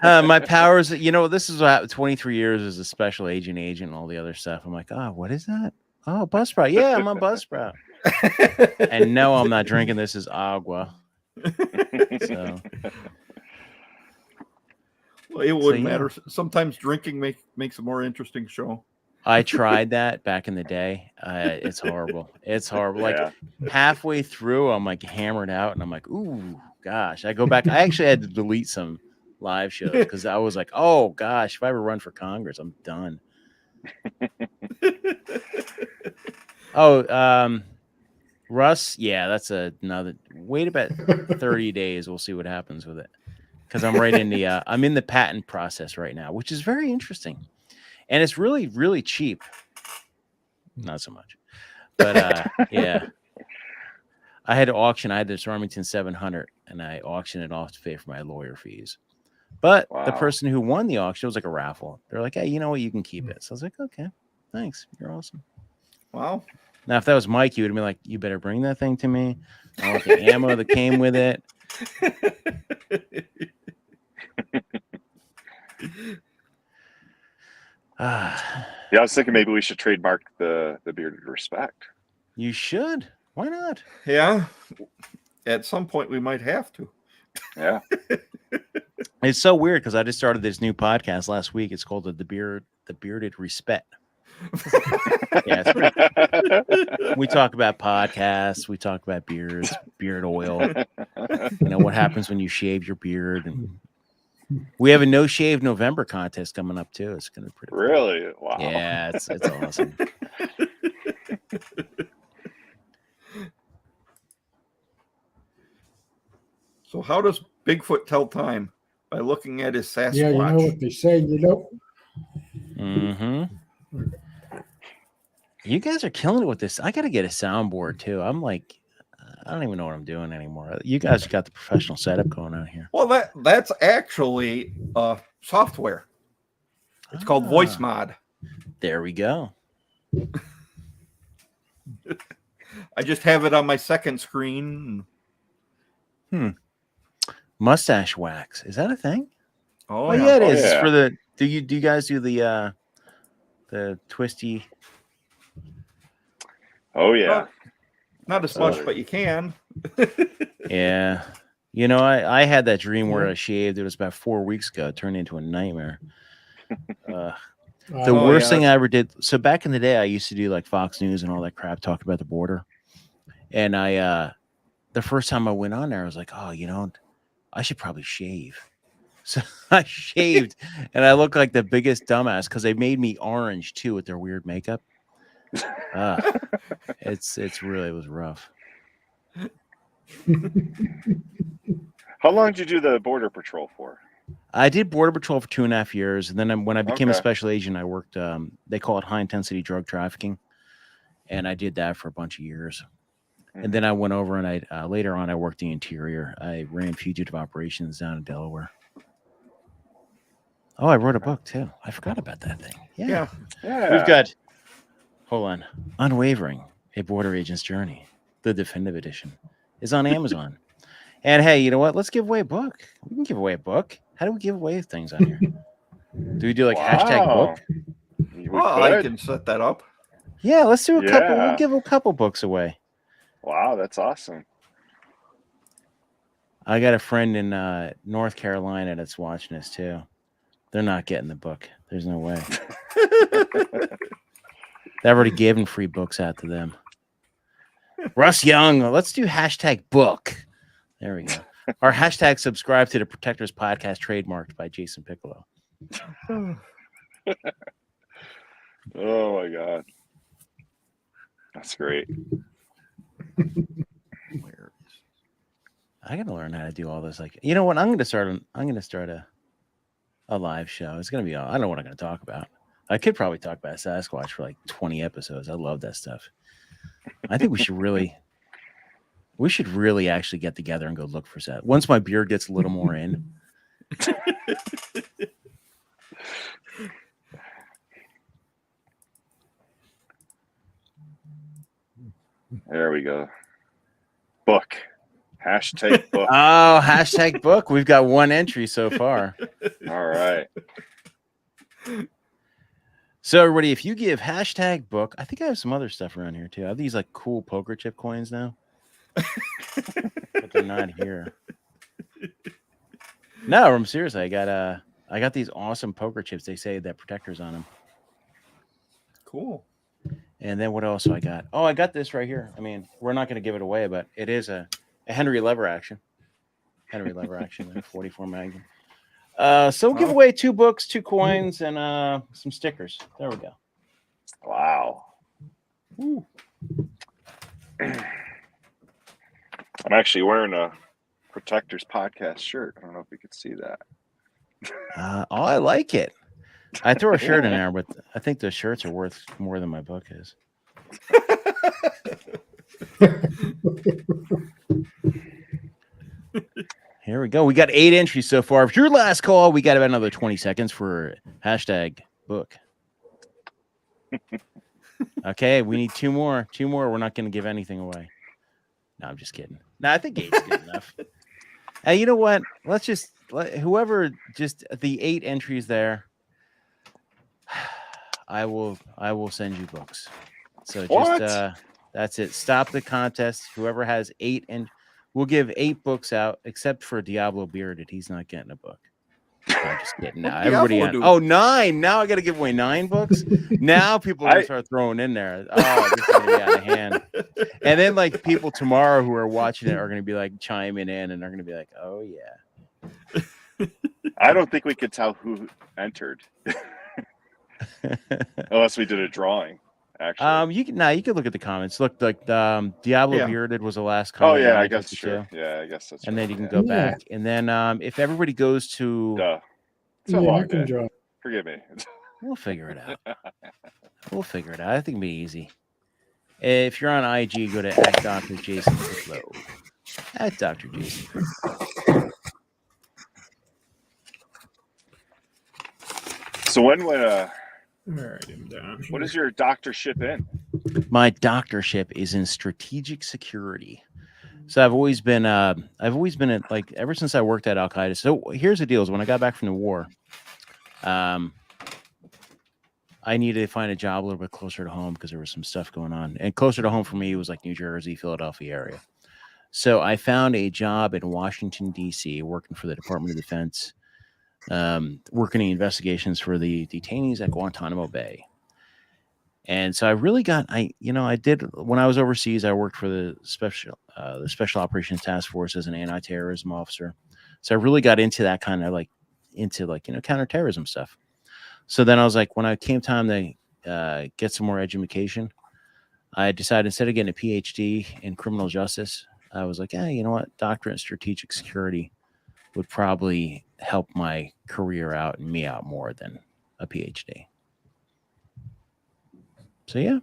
My powers, this is what 23 years as a special agent and all the other stuff. I'm like, oh, what is that? Oh, Buzzsprout. Yeah, I'm on Buzzsprout. And no, I'm not drinking this as agua. So well, it wouldn't matter. Sometimes drinking makes a more interesting show. I tried that back in the day. It's horrible. It's horrible. Like halfway through, I'm like hammered out, and I'm like, ooh, gosh. I go back. I actually had to delete some live shows because I was like, oh gosh, if I ever run for Congress, I'm done. Russ, yeah, that's another. Wait about 30 days. We'll see what happens with it because I'm right in the. I'm in the patent process right now, which is very interesting. And it's really, really cheap. Not so much. But yeah. I had to auction. I had this Remington 700 and I auctioned it off to pay for my lawyer fees. But the person who won the auction, it was like a raffle. They're like, hey, you know what? You can keep it. So I was like, okay, thanks. You're awesome. Wow. Now, if that was Mike, you would have been like, you better bring that thing to me. I want the ammo that came with it. Yeah, I was thinking maybe we should trademark the bearded respect. You should. Why not? Yeah. At some point, we might have to. Yeah. It's so weird because I just started this new podcast last week. It's called the Bearded Respect. Yeah, we talk about podcasts. We talk about beards, beard oil. What happens when you shave your beard. And we have a no shave November contest coming up too. It's gonna be pretty cool. Really? Wow. Yeah, it's awesome. So how does Bigfoot tell time? By looking at his Sasquatch. Yeah, you know what they say, Mm-hmm. You guys are killing it with this. I got to get a soundboard too. I'm like, I don't even know what I'm doing anymore. You guys got the professional setup going on here. Well, that's actually software. It's called Voice Mod. There we go. I just have it on my second screen. Mustache wax. Is that a thing? Oh, yeah, it Oh, is. It's yeah. for the. Do you guys do the twisty? Oh yeah. Not as much, but you can. Yeah. You know, I had that dream where I shaved. It was about 4 weeks ago. It turned into a nightmare. The worst thing I ever did. So back in the day, I used to do like Fox News and all that crap, talk about the border. And the first time I went on there, I was like, oh, you know, I should probably shave. So I shaved, and I look like the biggest dumbass because they made me orange too with their weird makeup. It was rough. How long did you do the border patrol for? I did Border Patrol for 2.5 years, and then when I became a Okay. special agent, I worked. They call it high intensity drug trafficking, and I did that for a bunch of years. And then I went over and I later on I worked the interior. I ran fugitive operations down in Delaware. Oh, I wrote a book too. I forgot about that thing. Yeah. We've got. Hold on. Unwavering: A Border Agent's Journey, the definitive edition, is on Amazon. And hey, you know what? Let's give away a book. We can give away a book. How do we give away things on here? Do we do like hashtag book? I can set that up. Yeah, let's do a couple. Yeah. We'll give a couple books away. Wow, that's awesome. I got a friend in North Carolina that's watching this too. They're not getting the book. There's no way. They've already given free books out to them. Russ Young, let's do hashtag book. There we go. Our hashtag subscribe to the Protectors podcast, trademarked by Jason Piccolo. Oh my God. That's great. I gotta learn how to do all this. Like, you know what? I'm gonna start a live show. It's gonna be. I don't know what I'm gonna talk about. I could probably talk about Sasquatch for like 20 episodes. I love that stuff. I think we should really actually get together and go look for that. Once my beard gets a little more in. There we go. Book. Hashtag book. Oh, hashtag book. We've got one entry so far. All right. So everybody, if you give hashtag book, I think I have some other stuff around here too. I have these like cool poker chip coins now. But they're not here. No, I'm serious. I got these awesome poker chips. They say that protectors on them. Cool. And then what else do I got? Oh, I got this right here. I mean, we're not going to give it away, but it is a Henry lever action. Henry lever action, like 44 Magnum. So we'll give away 2 books, 2 coins, and some stickers. There we go. Wow. Ooh. I'm actually wearing a Protectors podcast shirt. I don't know if you could see that. Oh, I like it. I throw a shirt in there, but I think the shirts are worth more than my book is. Here we go. We got 8 entries so far. If your last call, we got about another 20 seconds for hashtag book. Okay, we need 2 more. 2 more. We're not going to give anything away. No, I'm just kidding. No, I think 8's good enough. Hey, you know what? Let's just whoever just the 8 entries there. I will send you books. So just that's it. Stop the contest. Whoever has 8 and we'll give 8 books out, except for Diablo Bearded. He's not getting a book. I'm just kidding. Now everybody. 9. Now I got to give away 9 books. Now people are gonna start throwing in there. Oh, this is gonna be out of hand. And then like people tomorrow who are watching it are gonna be like chiming in, and they're gonna be like, "Oh yeah." I don't think we could tell who entered. Unless we did a drawing, actually. You can look at the comments. Look, like Diablo Bearded was the last Oh comment. yeah, I guess sure. Yeah, I guess that's. And right. then you can go back, and then if everybody goes to, It's a long day. draw. Forgive me. we'll figure it out. I think it'll be easy. If you're on IG, go to @Dr. Jason Piccolo. @Dr. Jason Piccolo. So when would All right, I'm down. what here. is your doctorship in? My doctorship is in strategic security. So I've always been at, like, ever since I worked at Al Qaeda. So here's the deal: is when I got back from the war, I needed to find a job a little bit closer to home because there was some stuff going on. And closer to home for me was like New Jersey, Philadelphia area. So I found a job in Washington, D.C., working for the Department of Defense, working in investigations for the detainees at Guantanamo Bay. And so I really got, I did, when I was overseas, I worked for the Special Operations Task Force as an anti-terrorism officer. So I really got into that kind of counterterrorism stuff. So then I was like, when I came time to get some more education, I decided instead of getting a PhD in criminal justice, I was like, you know what? Doctorate in strategic security would probably help my career out and me out more than a PhD. So, yeah.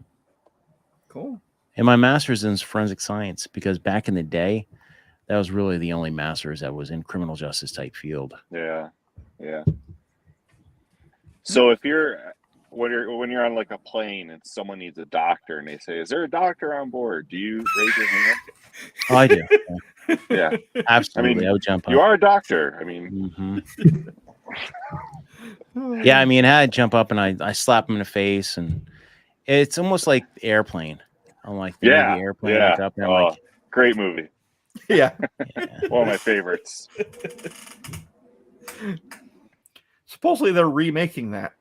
Cool. And my master's in forensic science, because back in the day, that was really the only master's that was in criminal justice type field. Yeah. So if you're when you're on like a plane and someone needs a doctor and they say, "Is there a doctor on board?" Do you raise your hand? Oh, I do. Yeah, Absolutely. I would jump up. You are a doctor. I mean, yeah, I mean, I had to jump up and I slap him in the face, and it's almost like Airplane. I'm like, the movie Airplane. yeah. Like up there, I'm like, great movie. Yeah. One of my favorites. Supposedly they're remaking that.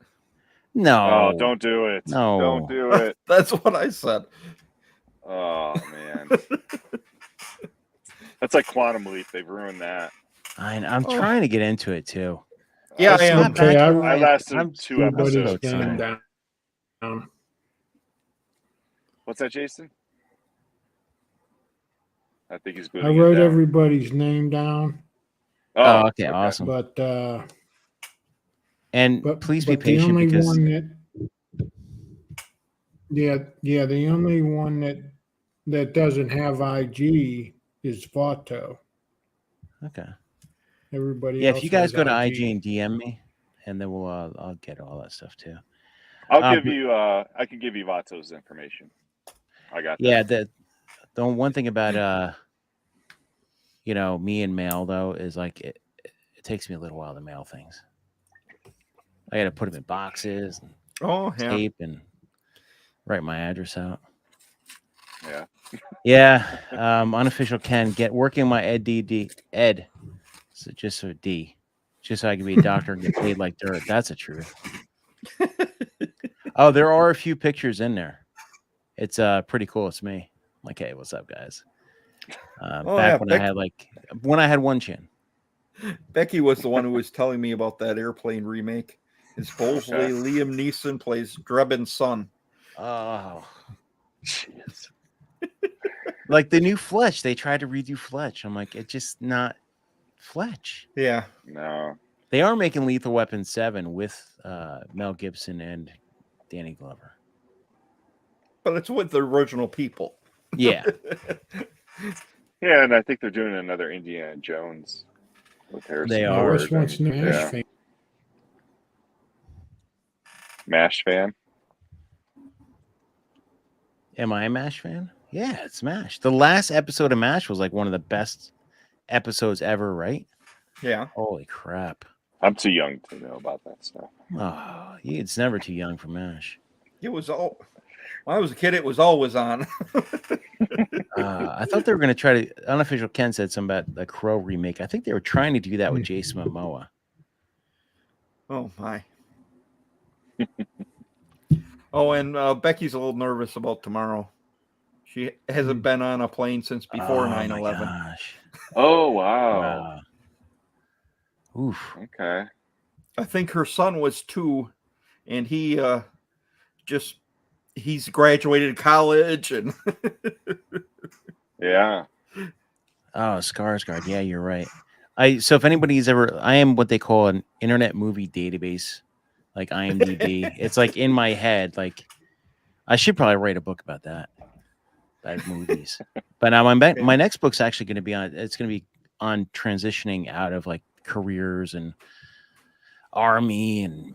No. Oh, don't do it. No. Don't do it. That's what I said. Oh, man. That's like Quantum Leap. They've ruined that. I'm trying to get into it too. Yeah, I am. Okay, I lasted I'm 2 episodes. name down. What's that, Jason? I think he's good. I wrote everybody's name down, Oh, okay, awesome. but And please be patient, the only because one that, the only one that doesn't have IG is Vato. okay. Everybody Yeah, else if you guys has go to IG and DM me, and then I'll get all that stuff too. I'll give you. I can give you Vato's information. I got that. Yeah, the one thing about me and mail though is like it takes me a little while to mail things. I got to put them in boxes and tape and write my address out. Yeah. Yeah. Unofficial Ken, working my Ed. So just so I can be a doctor and get paid like dirt. That's the truth. Oh, there are a few pictures in there. It's pretty cool. It's me. I'm like, hey, what's up, guys? Back when I had one chin. Becky was the one who was telling me about that Airplane remake. And supposedly Liam Neeson plays Drebin's son. Oh, jeez. Like the new Fletch, they tried to redo Fletch. I'm like, it's just not Fletch. Yeah. No. They are making Lethal Weapon 7 with Mel Gibson and Danny Glover. But it's with the original people. Yeah. Yeah, and I think they're doing another Indiana Jones with Harrison. They are. Ford Which one's and- MASH fan? MASH fan. Am I a MASH fan? Yeah, it's MASH. The last episode of MASH was like one of the best episodes ever, right? Yeah. Holy crap. I'm too young to know about that stuff. Oh, it's never too young for MASH. It was all. When I was a kid, it was always on. I thought they were going to try to. Unofficial Ken said something about the Crow remake. I think they were trying to do that with Jason Momoa. Oh, my. Oh, and Becky's a little nervous about tomorrow. She hasn't been on a plane since before 9/11. Gosh. Oh, wow. Oof. Okay. I think her son was 2, and he he's graduated college and Yeah. Oh, Skarsgård. Yeah, you're right. So if anybody's I am what they call an internet movie database, like IMDb. It's like in my head. Like I should probably write a book about that. bad movies. But now my next book's actually going to be on. It's going to be on transitioning out of like careers and army and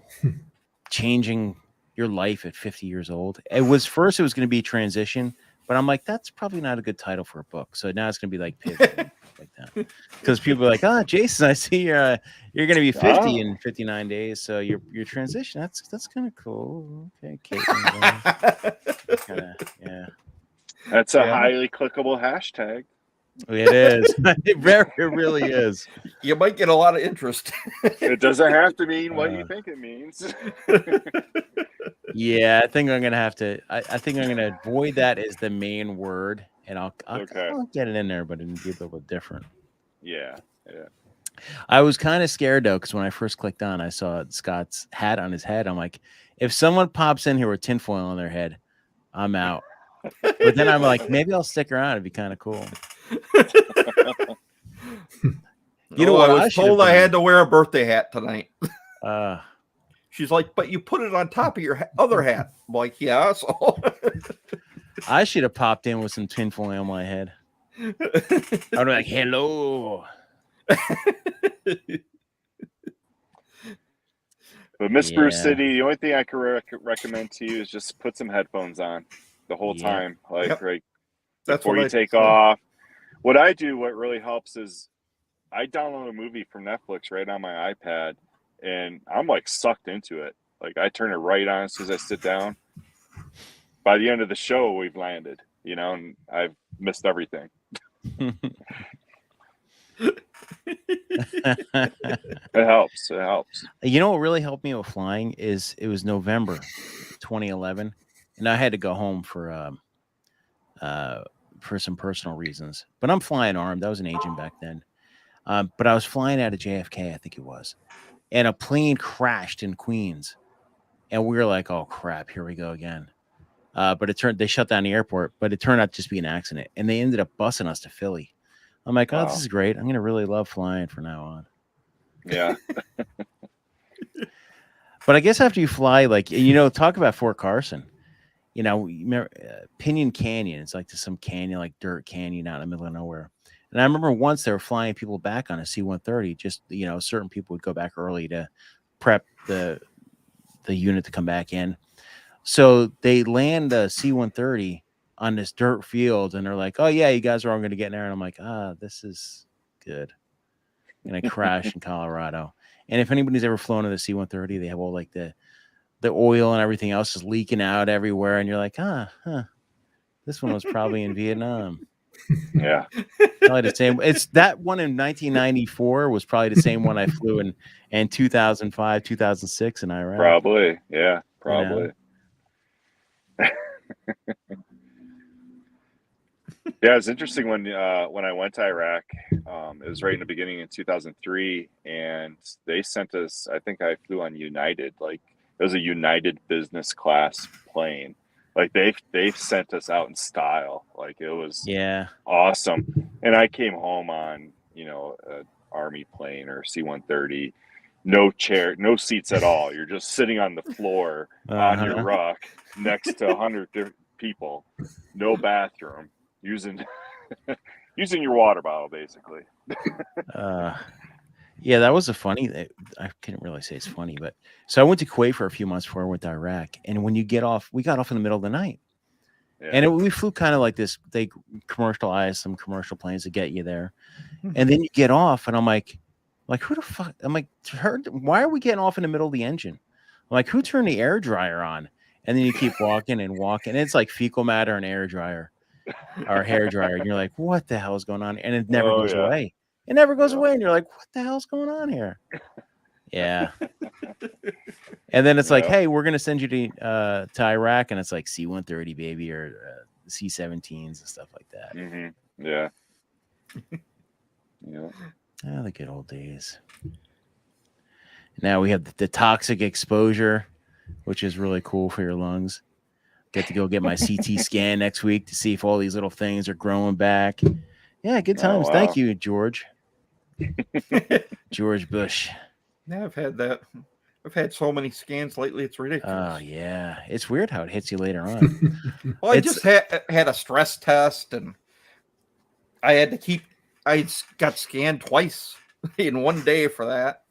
changing your life at 50 years old. It was going to be transition, but I'm like, that's probably not a good title for a book. So now it's going to be like pivot like that. Because people are like, Jason, I see you're going to be 50 in 59 days. So your transition, that's kind of cool. Okay. Yeah. That's a highly clickable hashtag. It is. It really is. You might get a lot of interest. It doesn't have to mean what you think it means. Yeah, I think I'm gonna have to. I think I'm gonna avoid that as the main word, and I'll get it in there, but it'll be a little bit different. Yeah. I was kind of scared though, because when I first clicked on, I saw Scott's hat on his head. I'm like, if someone pops in here with tinfoil on their head, I'm out. But then I'm like, maybe I'll stick around. It'd be kind of cool. You know what? I was told I had to wear a birthday hat tonight. She's like, but you put it on top of your other hat. I'm like, yeah. So I should have popped in with some tinfoil on my head. I'd be like, hello. But Miss Bruce City, the only thing I can recommend to you is just put some headphones on the whole time. Right before you take off. What I do, what really helps is I download a movie from Netflix right on my iPad, and I'm like sucked into it. Like I turn it right on as soon as I sit down. By the end of the show, we've landed, and I've missed everything. It helps. You know what really helped me with flying is it was November 2011, and I had to go home for some personal reasons. But I'm flying armed. I was an agent back then. But I was flying out of JFK, I think it was, and a plane crashed in Queens, and we were like, "Oh crap, here we go again." But they shut down the airport, but it turned out to just be an accident, and they ended up busing us to Philly. I'm like, "Oh, this is great. I'm gonna really love flying from now on." Yeah. But I guess after you fly, like talk about Fort Carson. Remember, Pinyon Canyon. It's like some canyon, like dirt canyon out in the middle of nowhere. And I remember once they were flying people back on a C-130. Just certain people would go back early to prep the unit to come back in. So they land a C-130 on this dirt field, and they're like, "Oh yeah, you guys are all going to get in there." And I'm like, this is good. And I crash in Colorado. And if anybody's ever flown in the C-130, they have all like the oil and everything else is leaking out everywhere, and you're like, this one was probably in Vietnam. Yeah, probably the same. It's that one in 1994 was probably the same one I flew in 2005, 2006 in Iraq. Probably, yeah, probably. Yeah, it's interesting when I went to Iraq. It was right in the beginning in 2003, and they sent us. I think I flew on United. Like it was a United business class plane. Like they sent us out in style. Like it was awesome. And I came home on an Army plane or C-130, no chair, no seats at all. You're just sitting on the floor on your ruck next to 100 people, no bathroom, using your water bottle basically. Yeah, that was a funny. I can't really say it's funny, but so I went to Kuwait for a few months before I went to Iraq. And when you get off, we got off in the middle of the night, and we flew kind of like this. They commercialized some commercial planes to get you there, and then you get off, and I'm like who the fuck? I'm like, why are we getting off in the middle of the engine? I'm like, who turned the air dryer on? And then you keep walking and walking, and it's like fecal matter and air dryer or hair dryer, and you're like, what the hell is going on? And it never goes away. It never goes away, and you're like, what the hell's going on here? Yeah. And then it's like, hey, we're gonna send you to Iraq, and it's like C-130 baby or C-17s and stuff like that. Mm-hmm. Yeah. Yeah, the good old days. Now we have the toxic exposure, which is really cool for your lungs. Get to go get my CT scan next week to see if all these little things are growing back. Yeah, good times. Thank you, George. George Bush. Yeah, I've had that. I've had so many scans lately; it's Oh ridiculous. yeah, it's weird how it hits you later on. Well, I It's just had a stress test, and I had to keep. Got scanned twice in one day for that.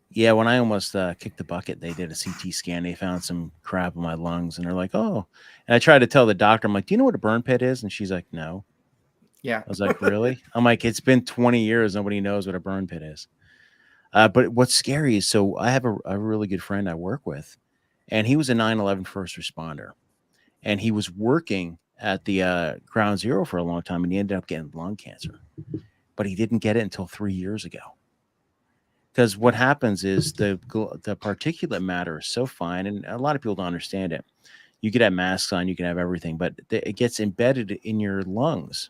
Yeah, when I almost kicked the bucket, they did a CT scan. They found some crap in my lungs, and they're like, "Oh." And I tried to tell the doctor, I'm like, "Do you know what a burn pit is?" And she's like, "No." Yeah. I was like, "Really?" I'm like, "It's been 20 years. Nobody knows what a burn pit is." But what's scary is, so I have a really good friend I work with, and he was a 9/11 first responder, and he was working at the Ground Zero for a long time, and he ended up getting lung cancer, but he didn't get it until 3 years ago. Because what happens is the particulate matter is so fine, and a lot of people don't understand it. You could have masks on, you can have everything, but it gets embedded in your lungs.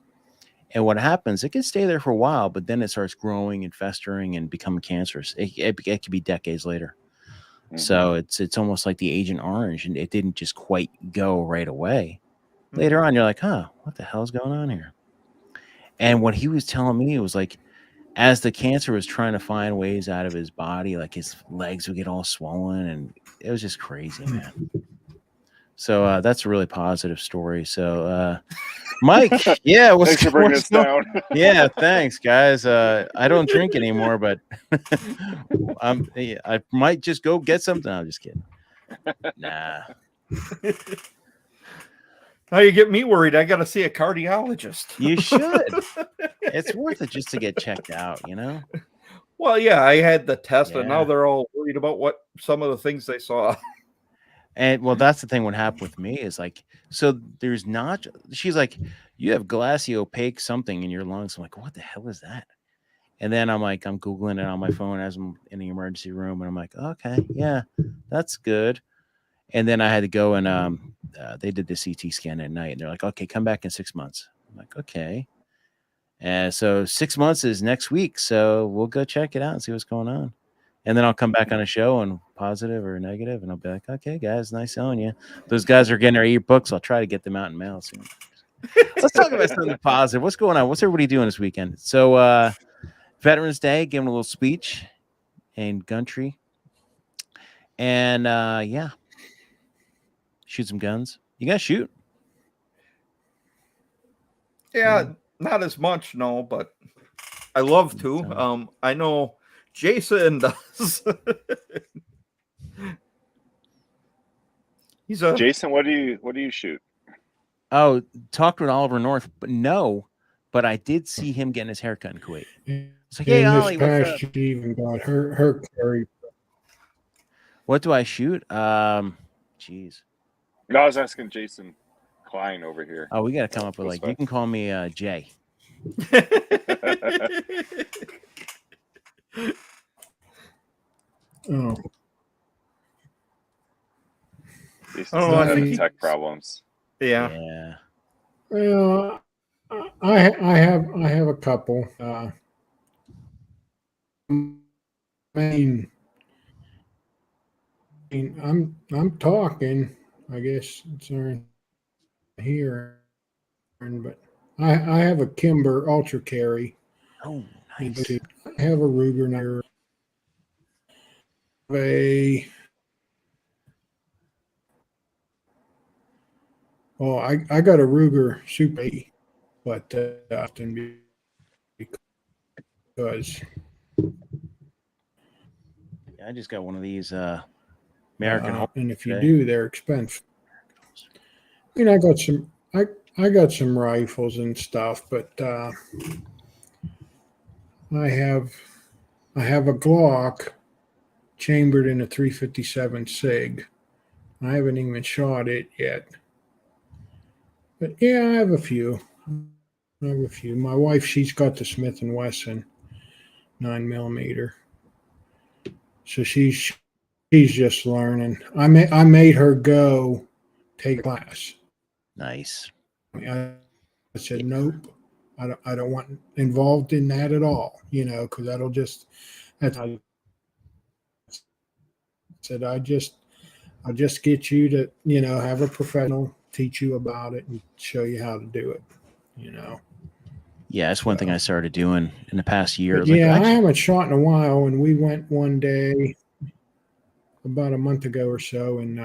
And what happens, it can stay there for a while, but then it starts growing and festering and becoming cancerous. It could be decades later. So it's almost like the Agent Orange, and it didn't just quite go right away. Later on, you're like, huh, what the hell's going on here? And what he was telling me, it was like, as the cancer was trying to find ways out of his body, like his legs would get all swollen, and it was just crazy, man. So that's a really positive story. So Mike, yeah, Thanks for bringing us down. Yeah, thanks, guys. I don't drink anymore, but I might just go get something. I'm just kidding. Nah. Now you get me worried. I got to see a cardiologist. You should. It's worth it just to get checked out, you know? Well, yeah, I had the test, and now Yeah. they're all worried about what some of the things they saw. And well, that's the thing. What happened with me is like, so there's not, she's like, you have glassy opaque something in your lungs. I'm like, what the hell is that? And then I'm like, I'm Googling it on my phone as I'm in the emergency room. And I'm like, okay, yeah, that's good. And then I had to go and they did the CT scan at night. And they're like, okay, come back in 6 months. I'm like, okay. And so 6 months is next week. So we'll go check it out and see what's going on. And then I'll come back on a show and positive or negative, and I'll be like, okay, guys, nice knowing you. Those guys are getting their e-books. I'll try to get them out in mail soon. Let's talk about something positive. What's going on? What's everybody doing this weekend? So Veterans Day, giving a little speech in country. And yeah. Shoot some guns. You guys shoot? Yeah, not as much, no, but I love to. I know Jason does. Jason, what do you shoot? Oh, talked with Oliver North, but no. But I did see him getting his haircut in Kuwait. It's like, hey, Ollie, what's up? She even got her carry. What do I shoot? Jeez. No, I was asking Jason Klein over here. Oh, we got to come up with like, you can call me Jay. Oh. Jason's having tech problems. Yeah. Well, I have a couple. I mean, I'm talking. I guess it's here, but I have a Kimber Ultra Carry. Oh, nice. I have a Ruger now. I got a Ruger Super 80, but often because I just got one of these American. and if you do, they're expensive. I mean, I got some rifles and stuff, but I have a Glock chambered in a 357 SIG. I haven't even shot it yet. But yeah, I have a few. My wife, she's got the Smith & Wesson 9mm. So she's just learning. I made her go take a class. Nice. I said, nope. I don't want involved in that at all, because I said, I'll just get you to, have a professional teach you about it and show you how to do it, Yeah, that's one thing I started doing in the past year. But Like, yeah, I actually, haven't shot in a while, and we went one day about a month ago or so, and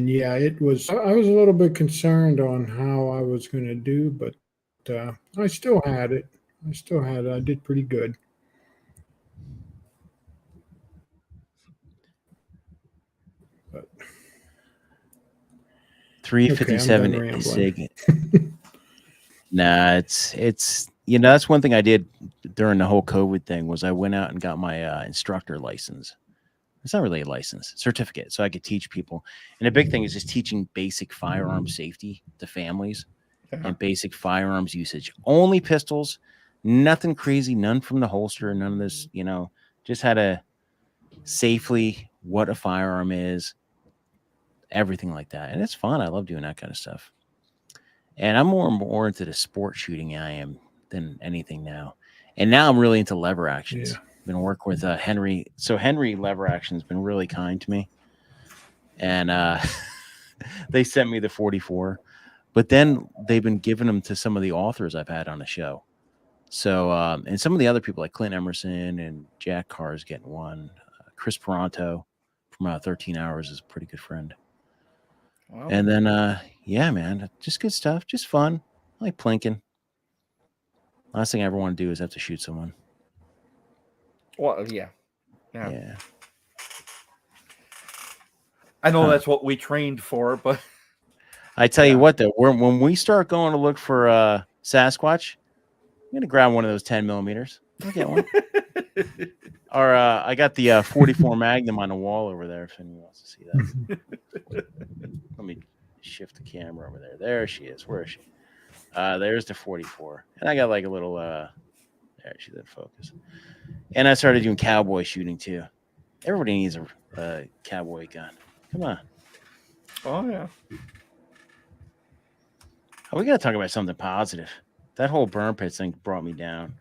yeah, it was. I was a little bit concerned on how I was going to do, but I still had it. I did pretty good. But 357 okay, I'm done SIG. Nah, it's that's one thing I did during the whole COVID thing was I went out and got my instructor license. It's not really a license, certificate, so I could teach people. And the big thing is just teaching basic firearm safety to families and basic firearms usage. Only pistols, nothing crazy, none from the holster, none of this, just how to safely what a firearm is, everything like that. And it's fun. I love doing that kind of stuff. And I'm more and more into the sport shooting I am than anything now. And now I'm really into lever actions. Yeah. Been working with Henry. So Henry Lever Action has been really kind to me. And they sent me the 44. But then they've been giving them to some of the authors I've had on the show. So, and some of the other people like Clint Emerson and Jack Carr is getting one. Chris Peranto from 13 Hours is a pretty good friend. Wow. And then, yeah, man, just good stuff. Just fun. I like plinking. Last thing I ever want to do is have to shoot someone. Well, yeah. Yeah. Yeah. I know that's what we trained for, but I tell you what, though, when we start going to look for Sasquatch, I'm going to grab one of those 10 millimeters. I'll get one. Or I got the 44 Magnum on the wall over there if anyone wants to see that. Let me shift the camera over there. There she is. Where is she? There's the 44. And I got like a little, there she's in focus. And I started doing cowboy shooting too. Everybody needs a cowboy gun. Come on. oh yeah. Oh, we got to talk about something positive. That whole burn pit thing brought me down.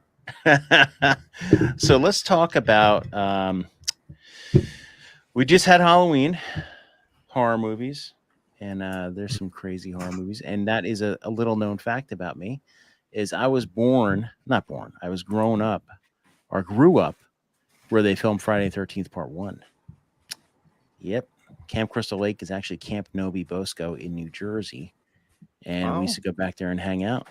So let's talk about, we just had Halloween horror movies. And there's some crazy horror movies. And that is a little known fact about me is I was I was grown up or grew up where they filmed Friday the 13th Part 1. Yep. Camp Crystal Lake is actually Camp Novi Bosco in New Jersey. And we used to go back there and hang out.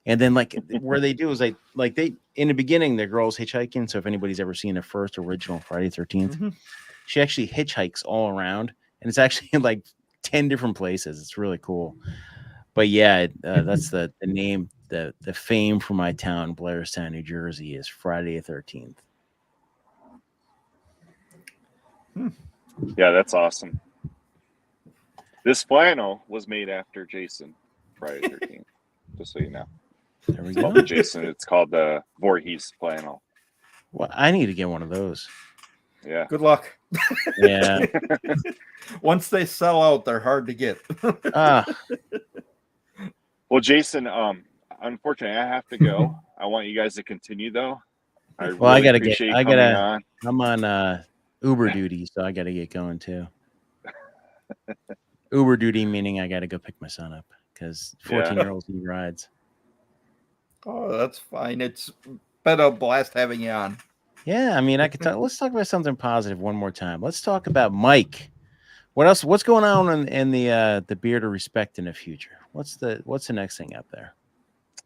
And then like where they do is like they in the beginning, the girl's hitchhiking. So if anybody's ever seen the first original Friday the 13th, she actually hitchhikes all around. And it's actually like 10 different places. It's really cool. But yeah, that's the name, the fame for my town, Blairstown, New Jersey, is Friday the 13th. Yeah, that's awesome. This flannel was made after Jason, Friday the 13th, just so you know. There we It's called go. the Jason. It's called the Voorhees flannel. Well, I need to get one of those. Yeah. Good luck. Yeah. Once they sell out, they're hard to get. Well, Jason, unfortunately, I have to go. I want you guys to continue, though. I gotta appreciate you coming on. I'm on Uber duty, so I gotta get going too. Uber duty meaning I gotta go pick my son up because 14-year-olds need rides. Oh, that's fine. It's been a blast having you on. Yeah, I mean, I could talk. Let's talk about something positive one more time. Let's talk about Mike. What else? What's going on in the Beard of Respect in the future? What's the next thing up there?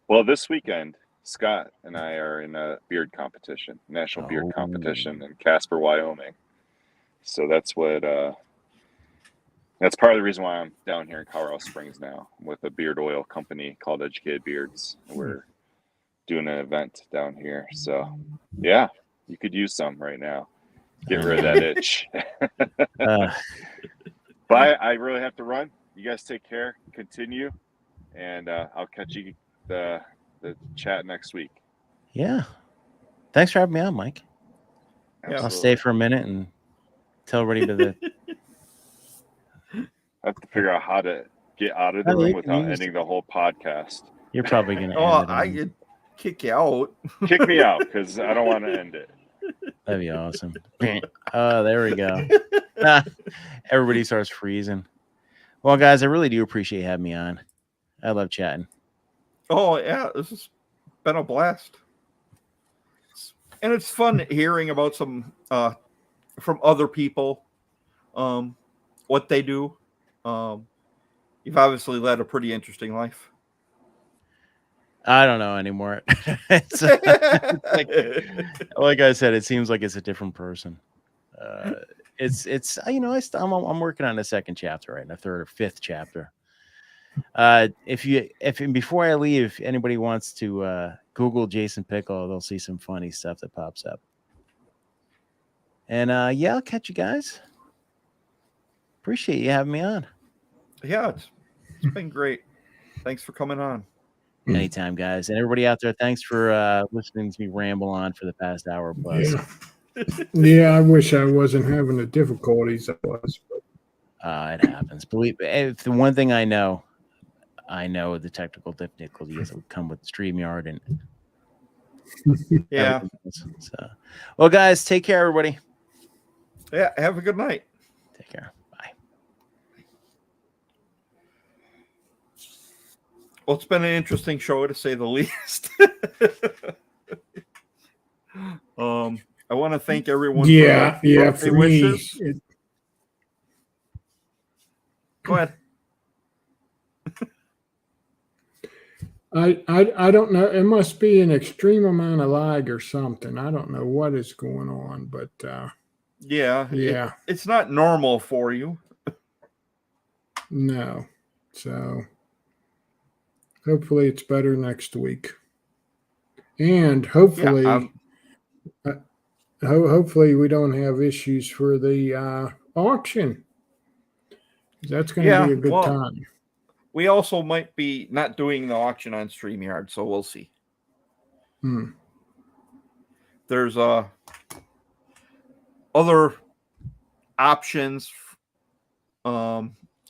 Well, this weekend, Scott and I are in a beard competition, national beard competition in Casper, Wyoming. So that's what. That's part of the reason why I'm down here in Colorado Springs now with a beard oil company called Educated Beards. We're doing an event down here. So, yeah, you could use some right now. Get rid of that itch. But I really have to run. You guys take care. Continue. And I'll catch you the chat next week. Yeah. Thanks for having me on, Mike. Absolutely. I'll stay for a minute and tell everybody to the. I have to figure out how to get out of the room without ending the whole podcast. You're probably going to Oh, end it. I could kick you out. Kick me out because I don't want to end it. That'd be awesome. Oh, there we go. Everybody starts freezing. Well, guys, I really do appreciate having me on. I love chatting. Oh yeah, this has been a blast, and it's fun hearing about some from other people, what they do. You've obviously led a pretty interesting life. I don't know anymore. It's like I said, it seems like it's a different person. It's I'm working on a second chapter right now, third or fifth chapter. If before I leave, if anybody wants to Google Jason Piccolo, they'll see some funny stuff that pops up. And yeah, I'll catch you guys. Appreciate you having me on. Yeah, it's been great. Thanks for coming on. Anytime, guys. And everybody out there, thanks for listening to me ramble on for the past hour plus. Yeah, I wish I wasn't having the difficulties I was. It happens. Believe if the one thing I know the technical difficulties that would come with StreamYard and Yeah. So, well, guys, take care, everybody. Yeah. Have a good night. Take care. Bye. Well, it's been an interesting show to say the least. I want to thank everyone. Yeah, for yeah. birthday For me, wishes. Go ahead. I don't know. It must be an extreme amount of lag or something. I don't know what is going on, but Yeah. yeah, It's not normal for you. no. So hopefully it's better next week, and hopefully, hopefully we don't have issues for the auction. That's going to be a good time. We also might be not doing the auction on StreamYard, so we'll see. There's other options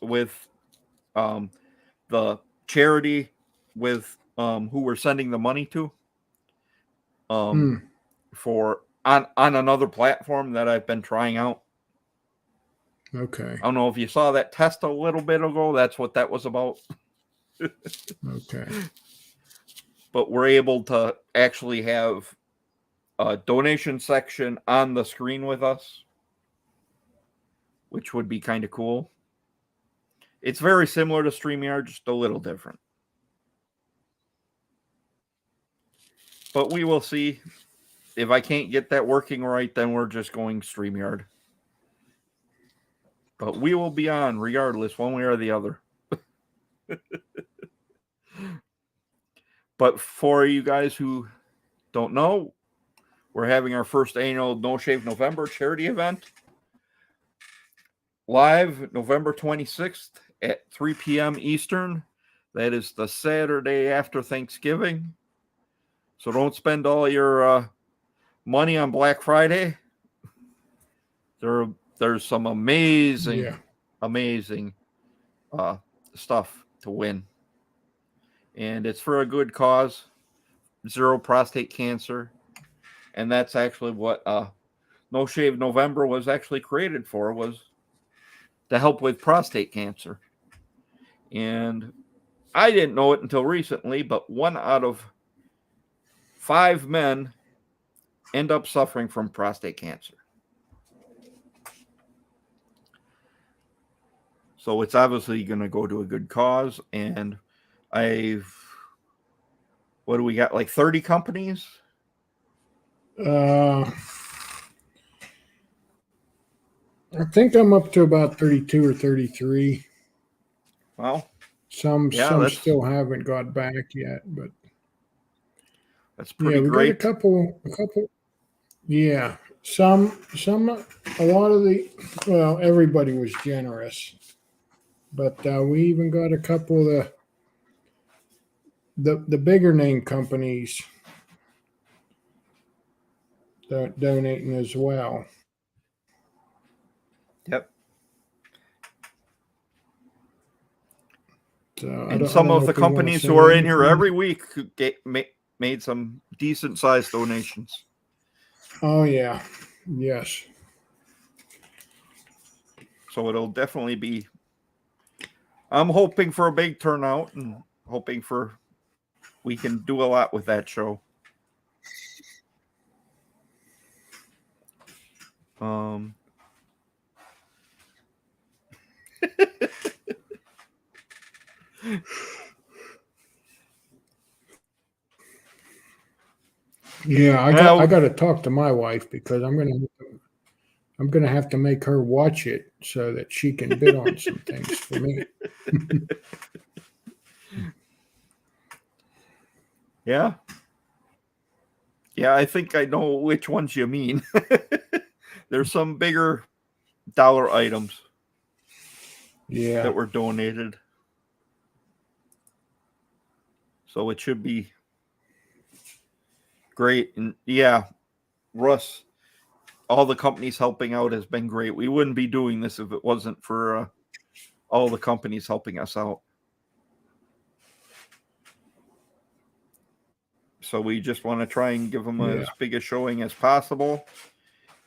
with the charity with who we're sending the money to for on another platform that I've been trying out. Okay. I don't know if you saw that test a little bit ago. That's what that was about. Okay. But we're able to actually have a donation section on the screen with us, which would be kind of cool. It's very similar to StreamYard, just a little different. But we will see. If I can't get that working right, then we're just going StreamYard. But we will be on regardless, one way or the other. But for you guys who don't know, we're having our first annual No Shave November charity event live November 26th at 3 p.m. Eastern. That is the Saturday after Thanksgiving. So don't spend all your money on Black Friday. There's some amazing stuff to win. And it's for a good cause, zero prostate cancer. And that's actually what No Shave November was actually created for, was to help with prostate cancer. And I didn't know it until recently, but 1 out of 5 men end up suffering from prostate cancer. So it's obviously going to go to a good cause. And what do we got? Like 30 companies? I think I'm up to about 32 or 33. Well, some still haven't got back yet, but that's pretty we great. got a couple. Yeah, some. A lot of everybody was generous, but we even got a couple of the bigger name companies donating as well. Yep. So and some of the companies who are in here every week made some decent sized donations. Oh yeah, yes. So it'll definitely be. I'm hoping for a big turnout and hoping for we can do a lot with that show. Yeah, Well- I got to talk to my wife because I'm gonna have to make her watch it so that she can bid on some things for me. Yeah. Yeah, I think I know which ones you mean. There's some bigger dollar items Yeah, that were donated. So it should be great. And yeah, Russ, all the companies helping out has been great. We wouldn't be doing this if it wasn't for all the companies helping us out. So we just want to try and give them as big a showing as possible.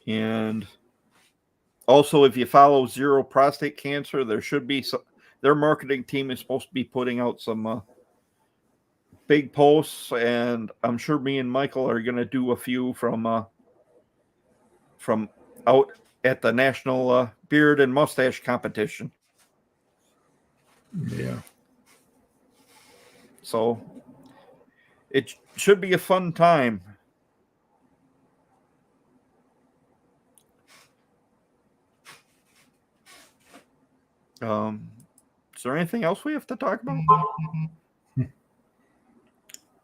And also, if you follow Zero Prostate Cancer, there should be some, their marketing team is supposed to be putting out some big posts, and I'm sure me and Michael are going to do a few from out at the National Beard and Mustache Competition. yeah. So it should be a fun time. Is there anything else we have to talk about?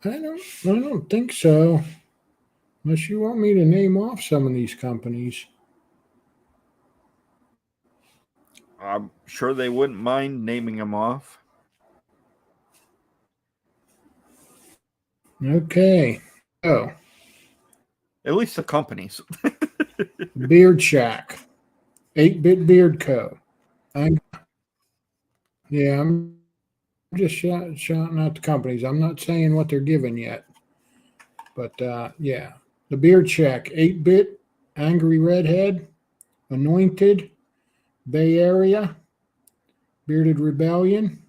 I don't think so. Unless you want me to name off some of these companies. I'm sure they wouldn't mind naming them off. Okay. Oh, At least the companies. Beard Shack, 8-Bit Beard Co. I'm just shouting out the companies. I'm not saying what they're giving yet. But yeah, the Beard Shack, 8-Bit, Angry Redhead, Anointed, Bay Area, Bearded Rebellion,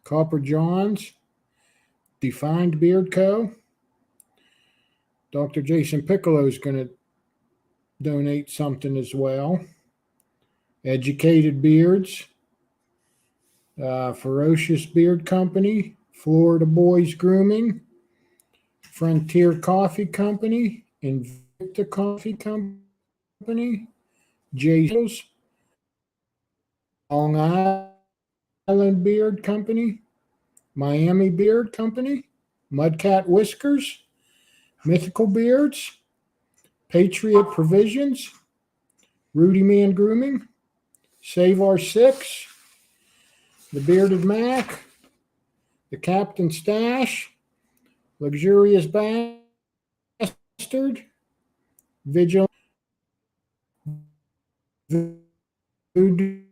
Copper Johns, Defined Beard Co. Dr. Jason Piccolo is going to donate something as well. Educated Beards, Ferocious Beard Company, Florida Boys Grooming, Frontier Coffee Company, Invicta Coffee Company, Jay's, Long Island Beard Company, Miami Beard Company, Mudcat Whiskers, Mythical Beards, Patriot Provisions, Rudy Man Grooming, Save Our Six, The Bearded Mac, The Captain Stash, Luxurious Bastard, Vigil, Voodoo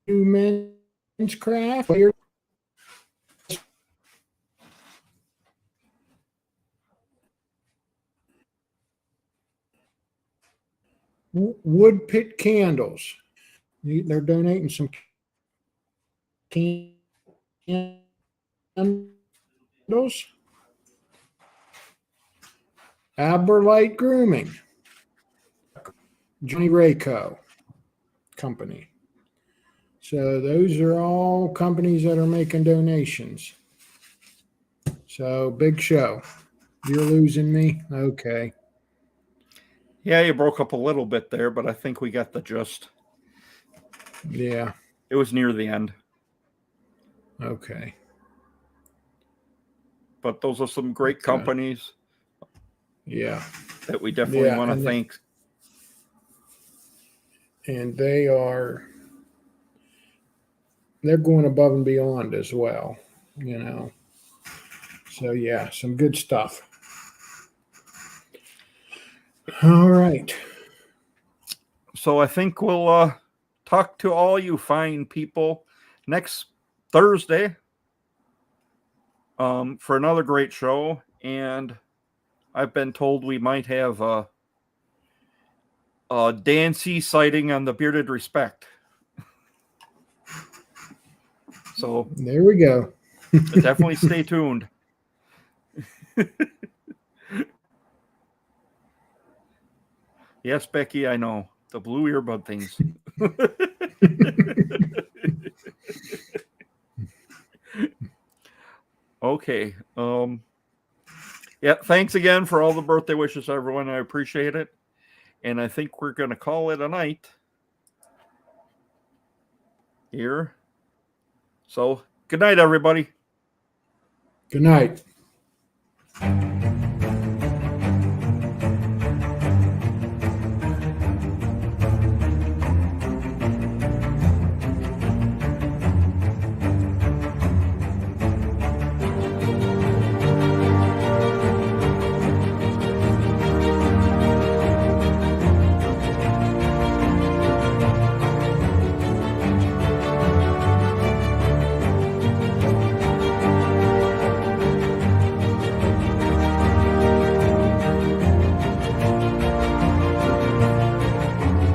Men's Craft, Wood Pit Candles. They're donating some candles. Aberlight Grooming, Johnny Rayco Company. So those are all companies that are making donations. So big show. You're losing me? Okay. Yeah, you broke up a little bit there, but I think we got the gist. Yeah. It was near the end. Okay. But those are some great companies. Yeah. That we definitely want to thank. And they're going above and beyond as well, you know. So yeah, some good stuff. All right. So I think we'll talk to all you fine people next Thursday for another great show. And I've been told we might have a Dancy sighting on the Bearded Respect. So there we go. definitely stay tuned. Yes, Becky, I know. The blue earbud things. Okay. Yeah, thanks again for all the birthday wishes, everyone. I appreciate it. And I think we're going to call it a night here. So, good night, everybody. Good night.